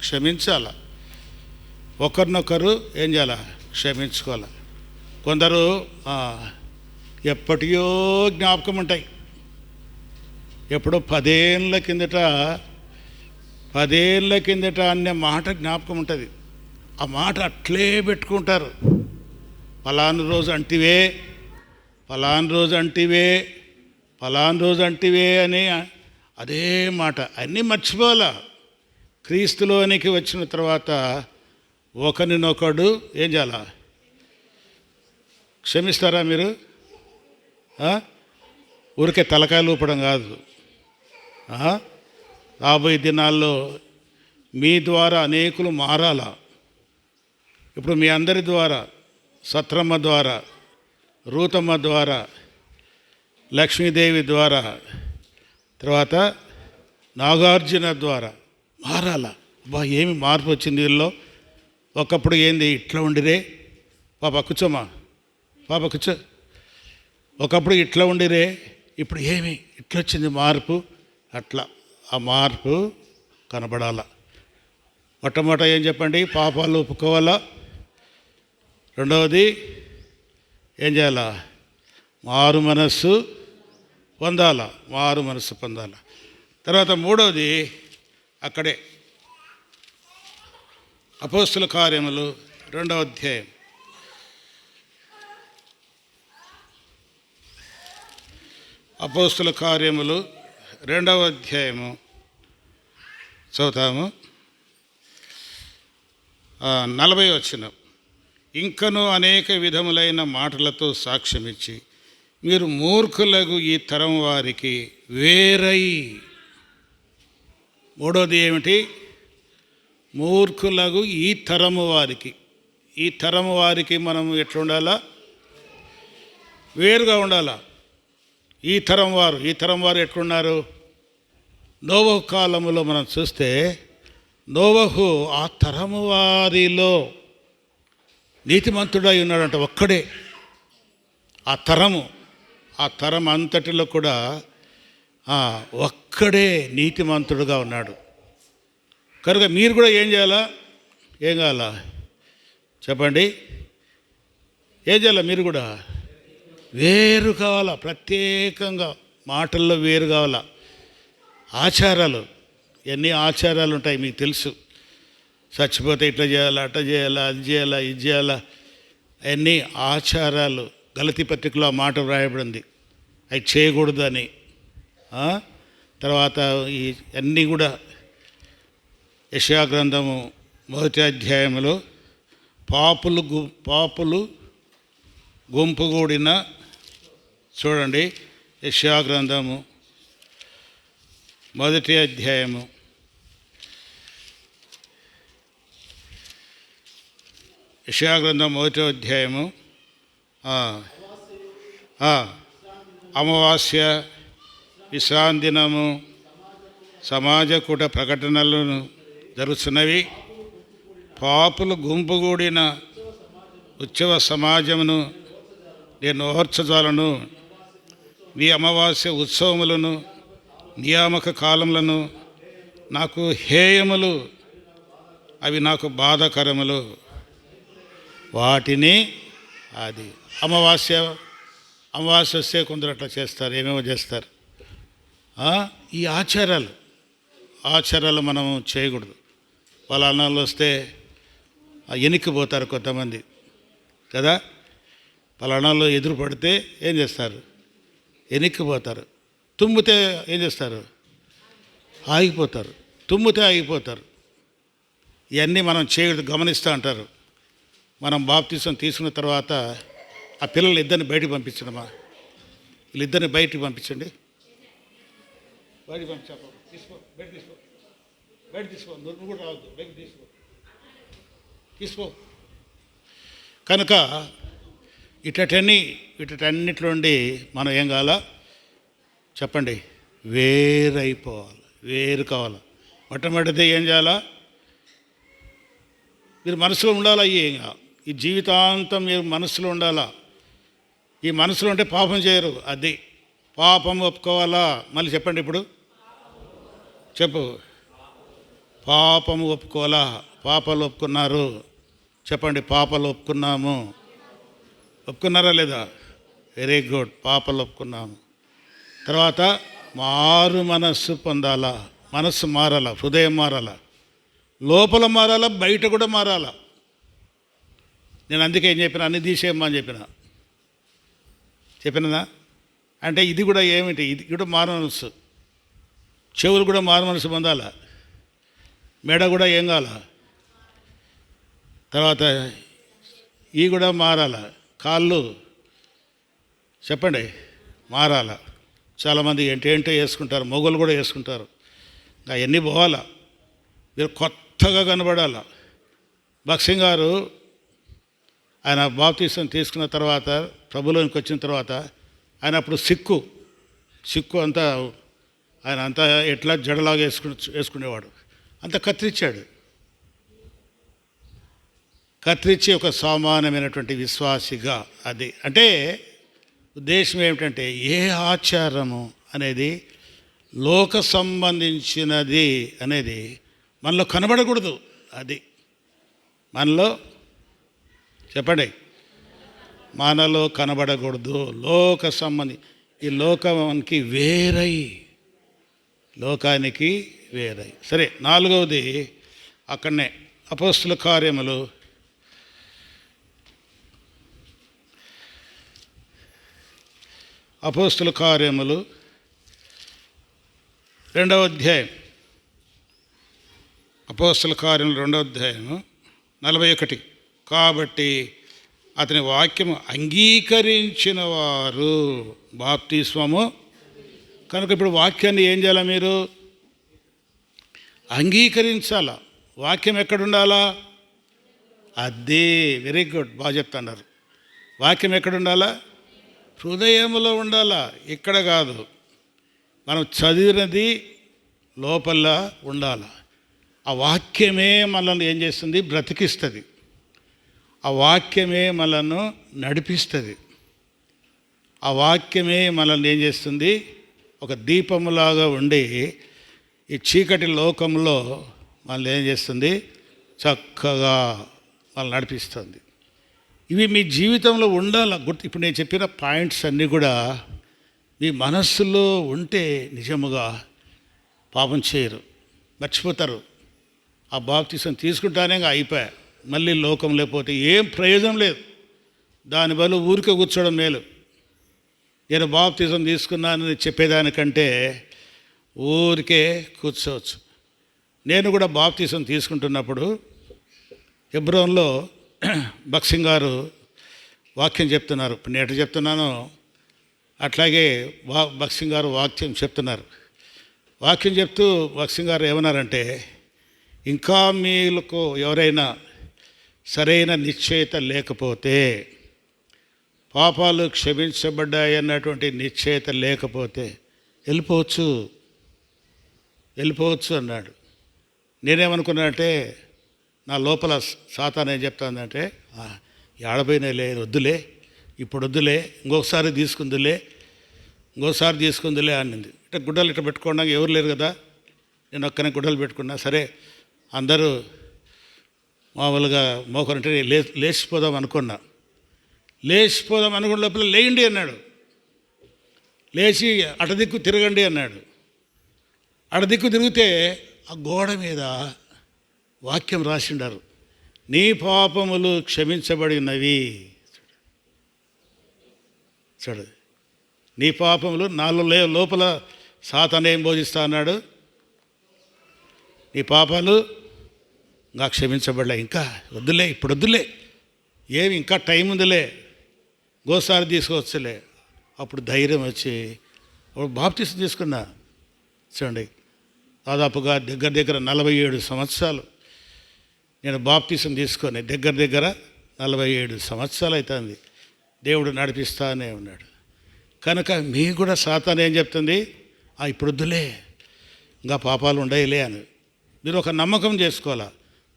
క్షమించాల, ఒకరినొకరు ఏం చేయాలా? క్షమించుకోవాలి. కొందరు ఎప్పటియో జ్ఞాపకం ఉంటాయి, ఎప్పుడో 10 ఏళ్ళ కిందట అనే మాట జ్ఞాపకం ఉంటుంది. ఆ మాట అట్లే పెట్టుకుంటారు. ఫలానా రోజు అంటివే అని అదే మాట అన్నీ మర్చిపోవాలా. క్రీస్తులోనికి వచ్చిన తర్వాత ఒకరినొకడు ఏం చేయాలా? క్షమిస్తారా మీరు? ఊరికే తలకాయలు ఊపడం కాదు. రాబోయే దినాల్లో మీ ద్వారా అనేకులు మారాలా. ఇప్పుడు మీ అందరి ద్వారా, సత్రమ్మ ద్వారా, రూతమ్మ ద్వారా, లక్ష్మీదేవి ద్వారా, తర్వాత నాగార్జున ద్వారా మారాలా. ఏమి మార్పు వచ్చింది వీళ్ళలో. ఒకప్పుడు ఏంది? ఇట్లా ఉండిరే పాప కూర్చోమా, పాప కూర్చో. ఒకప్పుడు ఇట్లా ఉండిరే, ఇప్పుడు ఏమి ఇట్లా వచ్చింది మార్పు. అట్లా ఆ మార్పు కనబడాలా. మొట్టమొదట ఏం చెప్పండి? పాపాలు ఒప్పుకోవాలా. రెండవది ఏం చేయాలా? మారు మనస్సు పొందాలా. తర్వాత మూడవది అక్కడే అపోస్తుల కార్యములు 2వ అధ్యాయం అపోస్తుల కార్యములు 2వ అధ్యాయము చదువుతాము. 40వ వచనం, ఇంకనూ అనేక విధములైన మాటలతో సాక్ష్యమిచ్చి మీరు మూర్ఖులకు ఈ తరం వారికి వేరై. మూడోది ఏమిటి? మూర్ఖులకు ఈ తరము వారికి మనం ఎట్లా ఉండాలా? వేరుగా ఉండాలా. ఈ తరం వారు ఎట్లున్నారు? నోవహు కాలములో మనం చూస్తే నోవహు ఆ తరము వారిలో నీతిమంతుడై ఉన్నాడంట. ఒక్కడే ఆ తరం అంతటిలో కూడా ఒక్కడే నీతిమంతుడుగా ఉన్నాడు. కనుక మీరు కూడా ఏం కావాలా చెప్పండి? ఏం చేయాలా? మీరు కూడా వేరు కావాలా. ప్రత్యేకంగా మాటల్లో వేరు కావాలా. ఆచారాలు, ఎన్ని ఆచారాలు ఉంటాయి మీకు తెలుసు. చచ్చిపోతే ఇట్లా చేయాలా, అట్లా చేయాలా, అది చేయాలా, ఇది చేయాలా, అన్నీ ఆచారాలు. గలతీ పత్రికలో ఆ మాట వ్రాయబడింది, అవి చేయకూడదని. తర్వాత ఈ అన్నీ కూడా యెషయా గ్రంథము 1వ అధ్యాయంలో పాపులు గుంపుగూడిన, చూడండి, యెషయా గ్రంథము 1వ అధ్యాయము యెషయా గ్రంథం 1వ అధ్యాయము అమావాస్య, విశ్రాంతి దినము, సమాజకూట ప్రకటనలను జరుగుతున్నవి. పాపులు గుంపుగూడిన ఉత్సవ సమాజమును నేను ఓర్చజాలను. మీ అమావాస్య ఉత్సవములను, నియామక కాలములను నాకు హేయములు, అవి నాకు బాధాకరములు. వాటిని అది అమావాస్య వస్తే కొందరు అట్లా చేస్తారు, ఏమేమో చేస్తారు. ఈ ఆచారాలు మనము చేయకూడదు. వాళ్ళ అన్నాళ్ళు వస్తే ఎనిక్కిపోతారు కొంతమంది కదా. పలానాల్లో ఎదురు పడితే ఏం చేస్తారు? ఎనిక్కిపోతారు. తుమ్మితే ఏం చేస్తారు? ఆగిపోతారు. ఆగిపోతారు. ఇవన్నీ మనం చేయకూడదు, గమనిస్తూ అంటారు. మనం బాప్తిసం తీసుకున్న తర్వాత ఆ పిల్లలు ఇద్దరిని బయటికి పంపించడమా? వీళ్ళిద్దరిని బయటికి పంపించండి. బయటికి పంపించాము. బయట తీసుకో నువ్వు కూడా రావద్దు, బయట తీసుకో. కనుక వీటన్నిటి నుండి మనం ఏం కావాలా చెప్పండి? వేరు కావాలి. మొట్టమొదటిది ఏం చేయాలా? మీరు మనసులో ఉండాలా. ఈ జీవితాంతం మీరు మనసులో ఉండాలా. ఈ మనసులో ఉంటే పాపం చేయరు. అది పాపం ఒప్పుకోవాలా. మళ్ళీ చెప్పండి, ఇప్పుడు చెప్పు. పాపము ఒప్పుకోవాలా. పాపాలు ఒప్పుకున్నారు చెప్పండి. పాపాలు ఒప్పుకున్నాము. ఒప్పుకున్నారా లేదా? Very good. పాపాలు ఒప్పుకున్నాము. తర్వాత మారు మనస్సు పొందాలా. మనస్సు మారాలా, హృదయం మారాలా, లోపల మారాలా, బయట కూడా మారాలా. నేను అందుకే ఏం చెప్పిన, అన్ని తీసేయమ్మా అని చెప్పినా అంటే ఇది కూడా ఏమిటి? ఇది కూడా మారు మనస్సు. చెవులు కూడా మారు మనస్సు పొందాలా. మెడ కూడా ఏం కావాలా. తర్వాత ఈ కూడా మారాలా. కాళ్ళు చెప్పండి మారాలా. చాలామంది ఏంటేంటో వేసుకుంటారు, మొగలు కూడా వేసుకుంటారు. అవన్నీ పోవాలా. మీరు కొత్తగా కనబడాలా. భక్సింగ్ గారు ఆయన బాప్తీసం తీసుకున్న తర్వాత, ప్రభులోనికి వచ్చిన తర్వాత, ఆయన అప్పుడు సిక్కు అంతా ఆయన అంతా ఎట్లా జడలాగా వేసుకునేవాడు. అంతా కత్తిరించి ఒక సామాన్యమైనటువంటి విశ్వాసిగా. అది అంటే ఉద్దేశం ఏమిటంటే, ఏ ఆచారము అనేది లోక సంబంధించినది అనేది మనలో కనబడకూడదు. అది మనలో చెప్పండి, మనలో కనబడకూడదు. లోక సంబంధి ఈ లోకానికి వేరై. సరే, 4వది అక్కడనే అపోస్తుల కార్యములు 2వ అధ్యాయం. అపోస్తుల కార్యములు 2వ అధ్యాయము 41. కాబట్టి అతని వాక్యము అంగీకరించిన వారు బాప్తిస్మము. కనుక ఇప్పుడు వాక్యాన్ని ఏం చేయాలా? మీరు అంగీకరించాలా. వాక్యం ఎక్కడుండాలా? అదే, వెరీ గుడ్, బాగా చెప్తున్నారు. వాక్యం ఎక్కడుండాలా? హృదయంలో ఉండాలా, ఇక్కడ కాదు. మనం చదివినది లోపల ఉండాలి. ఆ వాక్యమే మనల్ని ఏం చేస్తుంది? బ్రతికిస్తుంది. ఆ వాక్యమే మనల్ని నడిపిస్తుంది. ఆ వాక్యమే మనల్ని ఏం చేస్తుంది? ఒక దీపములాగా ఉండి ఈ చీకటి లోకంలో మనల్ని ఏం చేస్తుంది? చక్కగా మనల్ని నడిపిస్తుంది. ఇవి మీ జీవితంలో ఉండాలి. ఇప్పుడు నేను చెప్పిన పాయింట్స్ అన్నీ కూడా మీ మనస్సులో ఉంటే నిజముగా పాపం చేయరు, మర్చిపోతారు. ఆ బాప్తిసం తీసుకుంటానే అయిపోయా. మళ్ళీ లోకం లేకపోతే ఏం ప్రయోజనం లేదు. దాని బదులు ఊరికే కూర్చోవడం మేలు. నేను బాప్తిసం తీసుకున్నానని చెప్పేదానికంటే ఊరికే కూర్చోవచ్చు. నేను కూడా బాప్తిసం తీసుకుంటున్నప్పుడు హెబ్రోన్లో భక్సింగ్ గారు వాక్యం చెప్తున్నారు. ఇప్పుడు నేను చెప్తున్నాను అట్లాగే భక్సింగ్ గారు వాక్యం చెప్తున్నారు. వాక్యం చెప్తూ భక్సింగ్ గారు ఏమన్నారంటే, ఇంకా మీకు ఎవరైనా సరైన నిశ్చయిత లేకపోతే, పాపాలు క్షమించబడ్డాయి అన్నటువంటి నిశ్చయిత లేకపోతే వెళ్ళిపోవచ్చు అన్నాడు. నేనేమనుకున్నానంటే, నా లోపల సాతాను ఏం చెప్తానంటే, ఏడబోయినాలే, వద్దులే, ఇప్పుడు వద్దులే, ఇంకొకసారి తీసుకుందిలే అనింది. ఇట్లా గుడ్డలు ఇట్లా పెట్టుకోవడానికి ఎవరు లేరు కదా, నేను ఒక్కనే గుడ్డలు పెట్టుకున్నా. సరే అందరూ మామూలుగా మోకరంటే లేచిపోదాం అనుకున్న లోపల లేయండి అన్నాడు. లేచి అటదిక్కు తిరగండి అన్నాడు. అటదిక్కు తిరిగితే ఆ గోడ మీద వాక్యం రాసిండారు, నీ పాపములు క్షమించబడినవి. చూడు, నీ పాపములు నాలో లోపల సాతాను ఏం బోధిస్తా అన్నాడు, నీ పాపాలు ఇంకా క్షమించబడలే, ఇంకా వద్దులే, ఇప్పుడు వద్దులే, ఏమి ఇంకా టైం ఉందిలే, గోసారి తీసుకోవచ్చులే. అప్పుడు ధైర్యం వచ్చి అప్పుడు బాప్టిసం తీసుకున్నా. చూడండి, దాదాపుగా దగ్గర 47 సంవత్సరాలు నేను బాప్టిసం తీసుకొని దగ్గర 47 సంవత్సరాలు అవుతుంది. దేవుడు నడిపిస్తానే ఉన్నాడు. కనుక మీకు కూడా సాతాను ఏం చెప్తుంది, ఇప్పుడు వద్దులే, ఇంకా పాపాలు ఉండయిలే అని. మీరు ఒక నమ్మకం చేసుకోవాలా,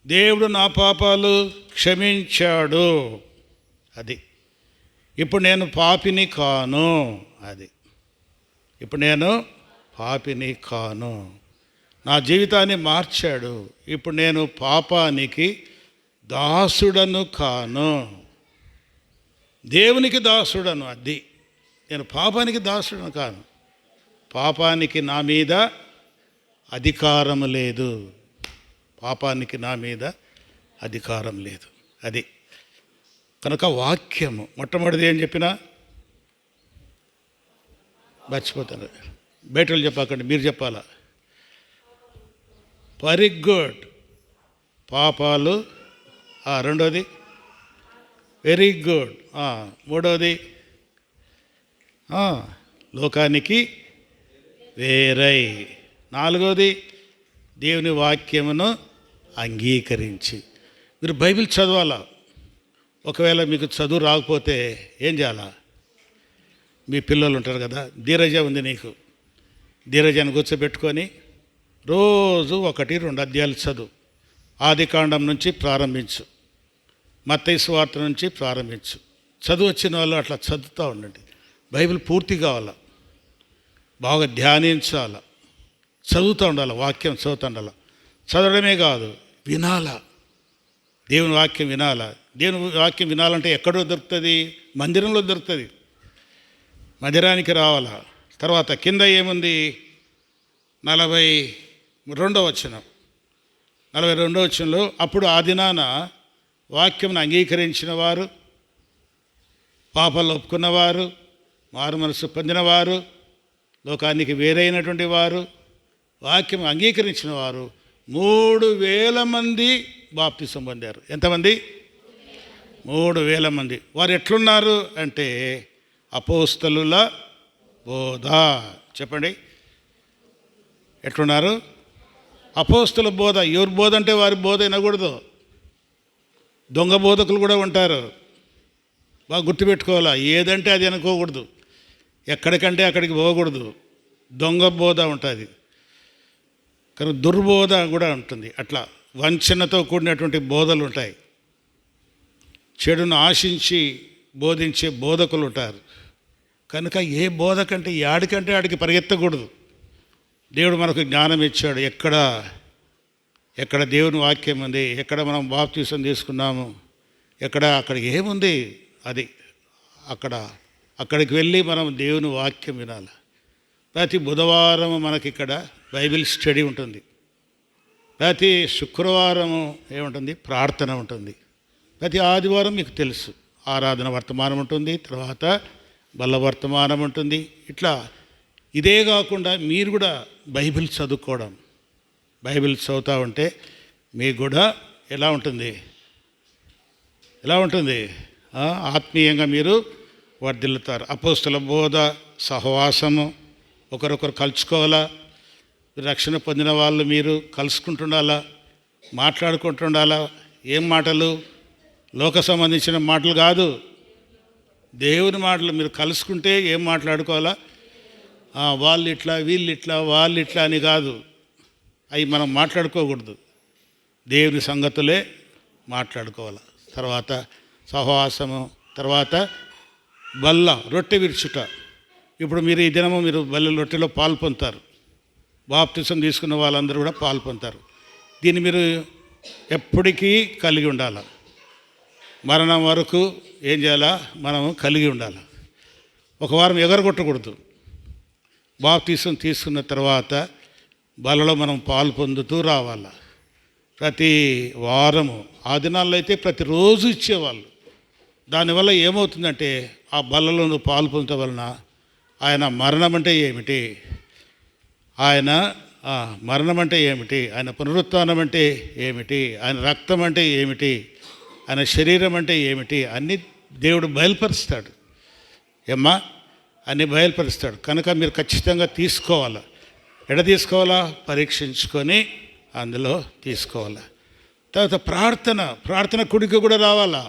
దేవుడు నా పాపాలు క్షమించాడు, అది ఇప్పుడు నేను పాపిని కాను, అది ఇప్పుడు నేను పాపిని కాను, నా జీవితాన్ని మార్చాడు, ఇప్పుడు నేను పాపానికి దాసుడను కాను, దేవునికి దాసుడను. అది నేను పాపానికి దాసుడను కాను, పాపానికి నా మీద అధికారం లేదు, పాపానికి నా మీద అధికారం లేదు. అది కనుక వాక్యము మొట్టమొదటిది ఏం చెప్పినా మర్చిపోతారు, బయటలు చెప్పకండి, మీరు చెప్పాలా. వెరీ గుడ్, పాపాలు. రెండోది వెరీ గుడ్. మూడోది లోకానికి వేరై. నాలుగోది దేవుని వాక్యమును అంగీకరించి. మీరు బైబిల్ చదవాలా. ఒకవేళ మీకు చదువు రాకపోతే ఏం చేయాలా, మీ పిల్లలు ఉంటారు కదా, ధీరజ ఉంది నీకు, ధీరజను కూర్చోబెట్టుకొని రోజు 1-2 అధ్యాయాలు చదువు. ఆదికాండం నుంచి ప్రారంభించు, మత్తయి సువార్త నుంచి ప్రారంభించు. చదువు వచ్చిన వాళ్ళు అట్లా చదువుతూ ఉండండి. బైబిల్ పూర్తి కావాలా, బాగా ధ్యానించాలా, చదువుతూ ఉండాలి, వాక్యం చదువుతూ ఉండాలి. చదవడమే కాదు, వినాలా, దేవుని వాక్యం వినాలా. దేవుని వాక్యం వినాలంటే ఎక్కడో దొరుకుతుంది, మందిరంలో దొరుకుతుంది, మందిరానికి రావాలా. తర్వాత కింద ఏముంది, 42వ వచనం, 42వ వచనంలో, అప్పుడు ఆ దినాన వాక్యంను అంగీకరించిన వారు, పాపాలు ఒప్పుకున్నవారు, మారు మనసు పొందినవారు, లోకానికి వేరైనటువంటి వారు, వాక్యం అంగీకరించిన వారు 3,000 మంది బాప్తిసం పొందారు. ఎంతమంది? 3,000 మంది. వారు ఎట్లున్నారు అంటే అపోస్తలుల బోధ. చెప్పండి, ఎట్లున్నారు? అపోస్తల బోధ. ఎవరి బోధ అంటే వారి బోధ వినకూడదు. దొంగ బోధకులు కూడా ఉంటారు, బాగా గుర్తుపెట్టుకోవాలా. ఏదంటే అది అనుకోకూడదు, ఎక్కడికంటే అక్కడికి పోకూడదు. దొంగ బోధ ఉంటుంది, కానీ దుర్బోధ కూడా ఉంటుంది. అట్లా వంచనతో కూడినటువంటి బోధలు ఉంటాయి. చెడును ఆశించి బోధించే బోధకులు ఉంటారు. కనుక ఏ బోధ కంటే యాడికంటే ఆడికి పరిగెత్తకూడదు. దేవుడు మనకు జ్ఞానం ఇచ్చాడు. ఎక్కడ దేవుని వాక్యం ఉంది, ఎక్కడ మనం బాప్తిసం తీసుకున్నాము, అక్కడికి ఏముంది, అది అక్కడికి వెళ్ళి మనం దేవుని వాక్యం వినాలి. ప్రతి బుధవారం మనకి ఇక్కడ బైబిల్ స్టడీ ఉంటుంది. ప్రతి శుక్రవారము ఏముంటుంది, ప్రార్థన ఉంటుంది. ప్రతి ఆదివారం మీకు తెలుసు ఆరాధన వర్తమానం ఉంటుంది, తర్వాత బల్ల వర్తమానం ఉంటుంది. ఇట్లా ఇదే కాకుండా మీరు కూడా బైబిల్ చదువుకోవడం, బైబిల్ చదువుతూ ఉంటే మీకు కూడా ఎలా ఉంటుంది ఆత్మీయంగా మీరు వర్ధిల్లుతారు. అపోస్తల బోధ, సహవాసము, ఒకరొకరు కలుసుకోవాలా. రక్షణ పొందిన వాళ్ళు మీరు కలుసుకుంటుండాలా, మాట్లాడుకుంటుండాలా. ఏం మాటలు? లోక సంబంధించిన మాటలు కాదు, దేవుని మాటలు. మీరు కలుసుకుంటే ఏం మాట్లాడుకోవాలా, వాళ్ళు ఇట్లా వీళ్ళు ఇట్లా వాళ్ళు ఇట్లా అని కాదు, అవి మనం మాట్లాడుకోకూడదు. దేవుని సంగతులే మాట్లాడుకోవాలి. తర్వాత సహవాసము, తర్వాత బల్ల రొట్టె విరుచుట. ఇప్పుడు మీరు ఈ దినము మీరు బల్ల రొట్టెలో పాలు పొందుతారు. బాప్తిసం తీసుకున్న వాళ్ళందరూ కూడా పాలు పొందుతారు. దీన్ని మీరు ఎప్పటికీ కలిగి ఉండాలి. మరణం వరకు ఏం చేయాలా, మనము కలిగి ఉండాలి. ఒక వారం ఎగరగొట్టకూడదు. బాప్తిసం తీసుకున్న తర్వాత బలలో మనం పాలు పొందుతూ రావాలి. ప్రతి వారము, ఆ దినాల్లో అయితే ప్రతిరోజు ఇచ్చేవాళ్ళు. దానివల్ల ఏమవుతుందంటే ఆ బలలో నువ్వు పాలు పొందడం వలన ఆయన మరణం అంటే ఏమిటి, ఆయన మరణం అంటే ఏమిటి, ఆయన పునరుత్థానం అంటే ఏమిటి, ఆయన రక్తం అంటే ఏమిటి, ఆయన శరీరం అంటే ఏమిటి అన్నీ దేవుడు బయలుపరుస్తాడు. ఏమ్మా, అన్నీ బయలుపరుస్తాడు. కనుక మీరు ఖచ్చితంగా తీసుకోవాలి. ఎడ తీసుకోవాలా, పరీక్షించుకొని అందులో తీసుకోవాలి. తర్వాత ప్రార్థన కుడికి కూడా రావాలా.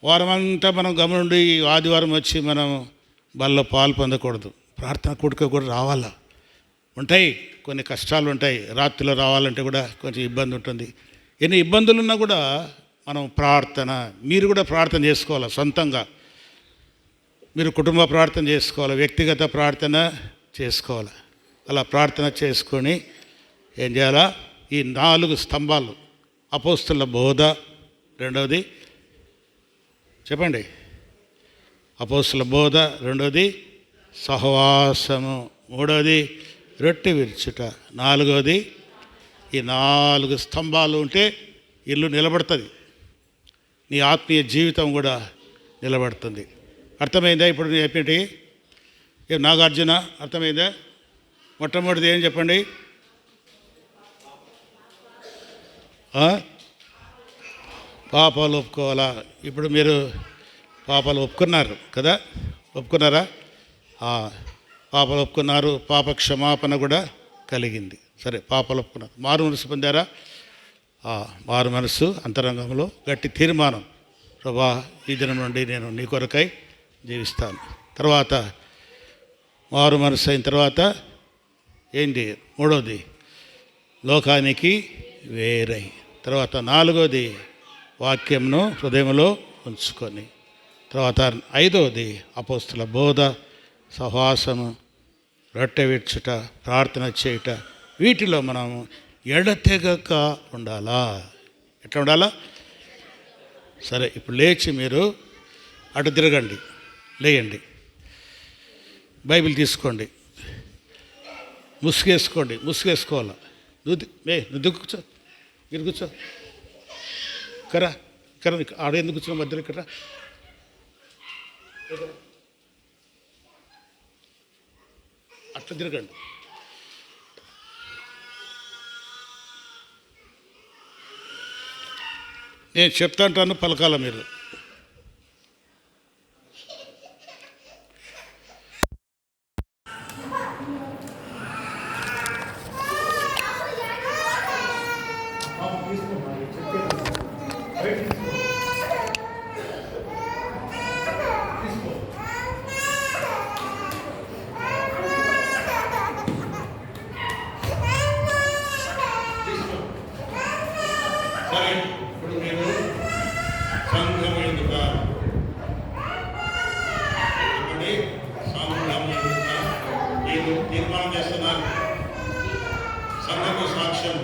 వారమంతా మనం గమనుండి ఆదివారం వచ్చి మనం బల్లో పాలు పొందకూడదు. ప్రార్థన కూడిక కూడా రావాలా. ఉంటాయి కొన్ని కష్టాలు ఉంటాయి, రాత్రిలో రావాలంటే కూడా కొంచెం ఇబ్బంది ఉంటుంది. ఎన్ని ఇబ్బందులున్నా కూడా మనం మీరు కూడా ప్రార్థన చేసుకోవాలి. సొంతంగా మీరు కుటుంబ ప్రార్థన చేసుకోవాలి, వ్యక్తిగత ప్రార్థన చేసుకోవాలి. అలా ప్రార్థన చేసుకొని ఏం చేయాలా, ఈ 4 స్తంభాలు, అపోస్తుల బోధ, రెండవది చెప్పండి, అపోస్తుల బోధ, రెండవది సహవాసము, మూడవది రొట్టె విరుచుట, నాలుగవది ఈ 4 స్తంభాలు ఉంటే ఇల్లు నిలబడుతుంది. నీ ఆత్మీయ జీవితం కూడా నిలబడుతుంది. అర్థమైందా? ఇప్పుడు నేను చెప్పేటి నాగార్జున అర్థమైందా? మొట్టమొదటిది ఏం చెప్పండి? పాపాలు ఒప్పుకోవాలా. ఇప్పుడు మీరు పాపాలు ఒప్పుకున్నారు కదా, ఒప్పుకున్నారా? పాపాలు ఒప్పుకున్నారు, పాప క్షమాపణ కూడా కలిగింది. సరే, పాపాలు ఒప్పుకున్నారు, మారు మనసు పొందారా? మారు మనసు అంతరంగంలో గట్టి తీర్మానం, ప్రభా ఈ దినం నుండి నేను నీ కొరకై జీవిస్తాను. తర్వాత మారు మనసు అయిన తర్వాత ఏంటి? మూడవది లోకానికి వేరై. తర్వాత నాలుగవది వాక్యంను హృదయంలో ఉంచుకొని. తర్వాత ఐదవది అపోస్తుల బోధ, సహవాసము, రొట్టె విరుచుట, ప్రార్థన చేయుట. వీటిలో మనము ఎడతెగక ఉండాలా. ఎట్లా ఉండాలా? సరే, ఇప్పుడు లేచి మీరు అటు తిరగండి, లేయండి, బైబిల్ తీసుకోండి, ముసుగేసుకోవాలా. నువ్వు కూర్చో, మీరు కూర్చో, కరా ఆడ ఎందుకు కూర్చున్న మధ్యలో ఇక్కడ అట్లా తిరగండి. నేను చెప్తాంటాను, పలకాల మీరు. ఇప్పుడు మీరు సంఘం ఎందుక మీరు తీర్మానం చేస్తున్నారు. సంఘకు సాక్ష్యం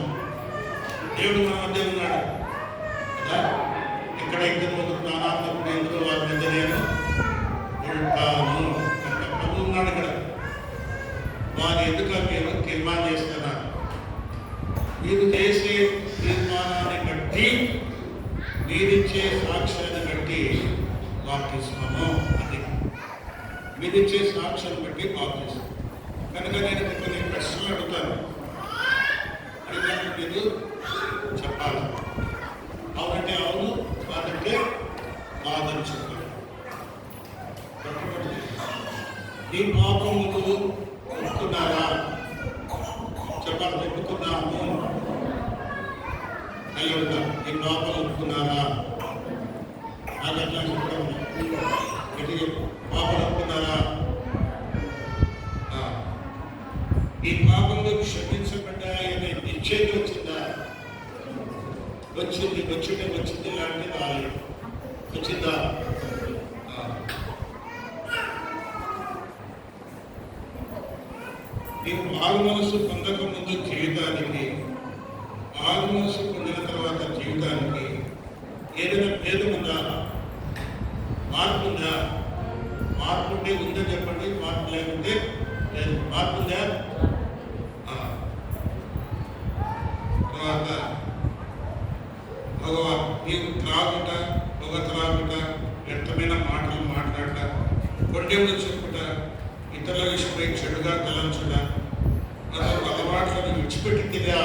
దేవుడు మన మధ్య ఉన్నాడు కదా. ఇక్కడ ఇద్దరు ముగ్గురు నానాత్మకుడు ఎందుకు వారి మధ్య నేను ఉంటాను. ప్రభు ఉన్నాడు ఇక్కడ. వారు ఎందుకు మీరు తీర్మానం చేస్తున్నారు. మీరు చేసే తీర్మానాన్ని బట్టి, మీరిచ్చే సాక్ష్యాన్ని బట్టి బాప్తిస్మము అది. మీరిచ్చే సాక్ష్యాన్ని బట్టి బాప్తిస్మం. కనుక నేను కొన్ని ప్రశ్నలు అడుగుతాను, అడిగినట్టు మీరు చెప్పాలి. అవునంటే అవును, కాదంటే కాదని చెప్పాలి. ఈ పాపములు ఒప్పుకున్నారా? చెప్పాలి. ఒప్పుకున్నాము. అయ్యుందా? ఈ పాపం ఒప్పుకున్నారా? క్షమించబడ్డాయనే నిశ్చయం వచ్చిందా? వచ్చింది లాంటి రాలేదు. వచ్చిందా? నీవు మారు మనసు పొందక ముందు జీవితానికి, మారు మనసు పొందిన తర్వాత జీవితానికి ఏదైనా భేదం ఉందా? మార్పు ఉందా? మార్పు ఉంటే ఉందని చెప్పండి, మార్పు లేకుంటే లేదు. మార్పు ఉందా? తర్వాత నీవు త్రాగుట, పొగ త్రాగుట, వ్యర్థమైన మాటలు మాట్లాడట, కొండెములు చెప్పుట, ఇతరుల విషయమై చెడుగా తలంచుట, అదొక అలవాట్లను విడిచిపెట్టిందిగా.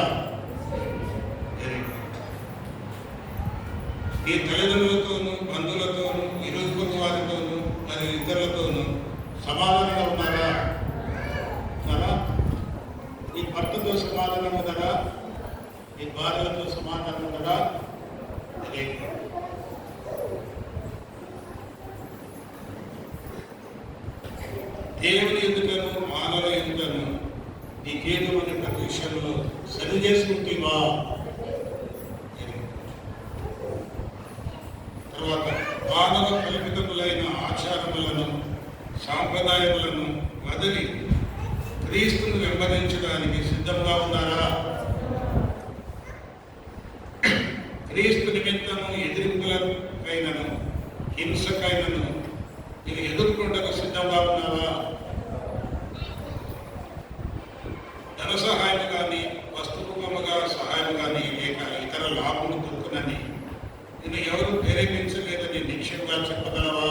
ఈ తల్లిదండ్రులతోనూ, బంధువులతోనూ, ఇరుగుపొరుగు వారితోనూ మరియు ఇతరులతోనూ సమాధానంగా ఉన్నారా? నీ భర్తతో సమాధానం ఉందరా? నీ భార్యలతో సమాధానం ఉందరా? దేవుని ఎందుకను, మానవ ఎందుకను నీకేదో అనే ప్రతి విషయంలో సరి చేసుకుంటేవా? తర్వాత మానవ కల్పితములైన ఆచారములను, సాంప్రదాయములను వదిలి క్రీస్తును వెంబడించడానికి సిద్ధంగా ఉన్నారా? క్రీస్తు నిమిత్తము ఎదిరింపులకైనను, హింసకైనను ఇది ఎదుర్కొంటకు సిద్ధంగా ఉన్నావా? ధన సహాయం కానీ, వస్తుపూర్వముగా సహాయం కానీ, లేక ఇతర లాభములు దొరుకునని నిన్ను ఎవరు ప్రేరేపించలేదని నిశ్చయంగా చెప్పగలవా?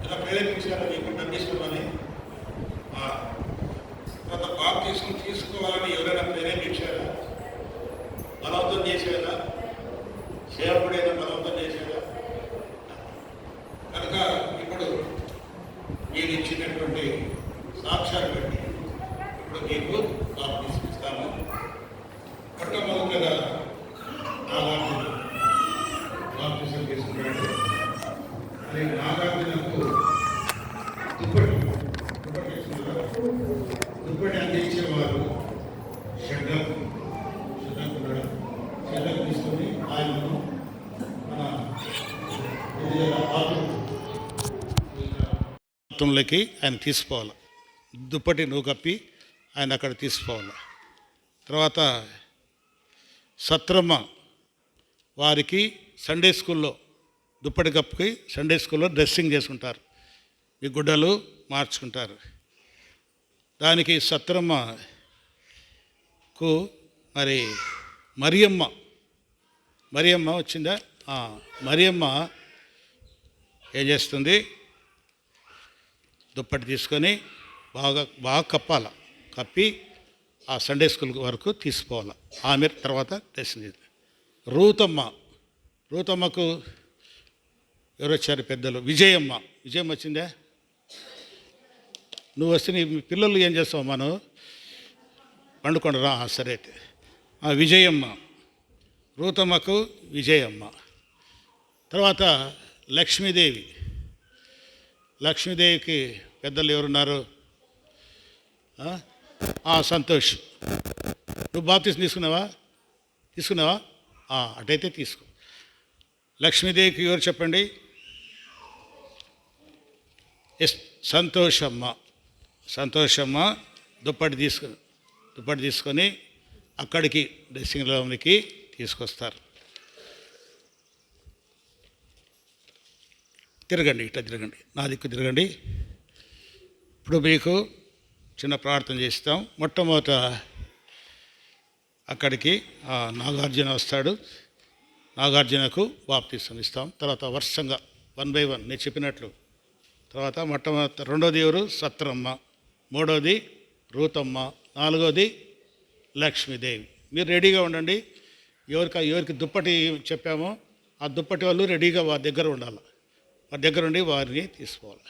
ఇలా ప్రేరేపించాలని నీకు డబ్బిస్తామని, కొంత బాప్తీసం తీసుకోవాలని ఎవరైనా ప్రేరేపించారా? బలవంతం చేసేదా? సేవకుడైనా బలవంతం చేసేదా? కనుక ఇప్పుడు మీరు ఇచ్చినటువంటి సాక్ష్యాలు బట్టి ఇప్పుడు మీకు బాప్తీసం ఇస్తాము. మొట్టమొదటిగా నాగార్జున బాప్తీసం తీసుకున్నాడు. అది నాగార్జునకు దుప్పటి అందించేవారు షడ్డం తీసుకొని ఆయనను మన ఆత్మలోకి ఆయన తీసుకోవాలి. దుప్పటి నువ్వు కప్పి ఆయన అక్కడ తీసుకోవాలి. తర్వాత సత్రమ్మ వారికి సండే స్కూల్లో దుప్పటి కప్పుకి సండే స్కూల్లో డ్రెస్సింగ్ చేసుకుంటారు, ఈ గుడ్డలు మార్చుకుంటారు. దానికి సత్రమ్మకు మరి మరియమ్మ వచ్చిందా? మరియమ్మ ఏం చేస్తుంది? దుప్పటి తీసుకొని బాగా కప్పి ఆ సండే స్కూల్ వరకు తీసుకోవాలి. ఆమె తర్వాత డ్రెస్సింగ్ చేస్తుంది. రూతమ్మకు ఎవరు వచ్చారు? పెద్దలు. విజయమ్మ వచ్చిందా? నువ్వు వస్తే నీ పిల్లలు ఏం చేస్తావు? మనం పండుకొండరా? సరే అయితే విజయమ్మ, రూతమ్మకు విజయమ్మ. తర్వాత లక్ష్మీదేవికి పెద్దలు ఎవరున్నారు? సంతోష్. నువ్వు బాప్తీసం తీసుకున్నావా? అటైతే తీసుకో. లక్ష్మీదేవికి ఎవరు చెప్పండి? సంతోషమ్మ దుప్పటి తీసుకొని అక్కడికి డ్రెస్సింగ్ రూమ్కి తీసుకొస్తారు. ఇట్లా తిరగండి, నా దిక్కు తిరగండి. ఇప్పుడు మీకు చిన్న ప్రార్థన చేస్తాం. మొట్టమొదట అక్కడికి నాగార్జున వస్తాడు. నాగార్జునకు బాప్తీసం ఇస్తాం. తర్వాత వర్షంగా 1 by 1 నేను చెప్పినట్లు. తర్వాత రెండోది ఎవరు? సత్రమ్మ. మూడోది రూతమ్మ. నాలుగోది లక్ష్మీదేవి. మీరు రెడీగా ఉండండి. ఎవరికి దుప్పటి చెప్పామో ఆ దుప్పటి వాళ్ళు రెడీగా వారి దగ్గర ఉండాలి. వారి దగ్గర ఉండి వారిని తీసుకోవాలి.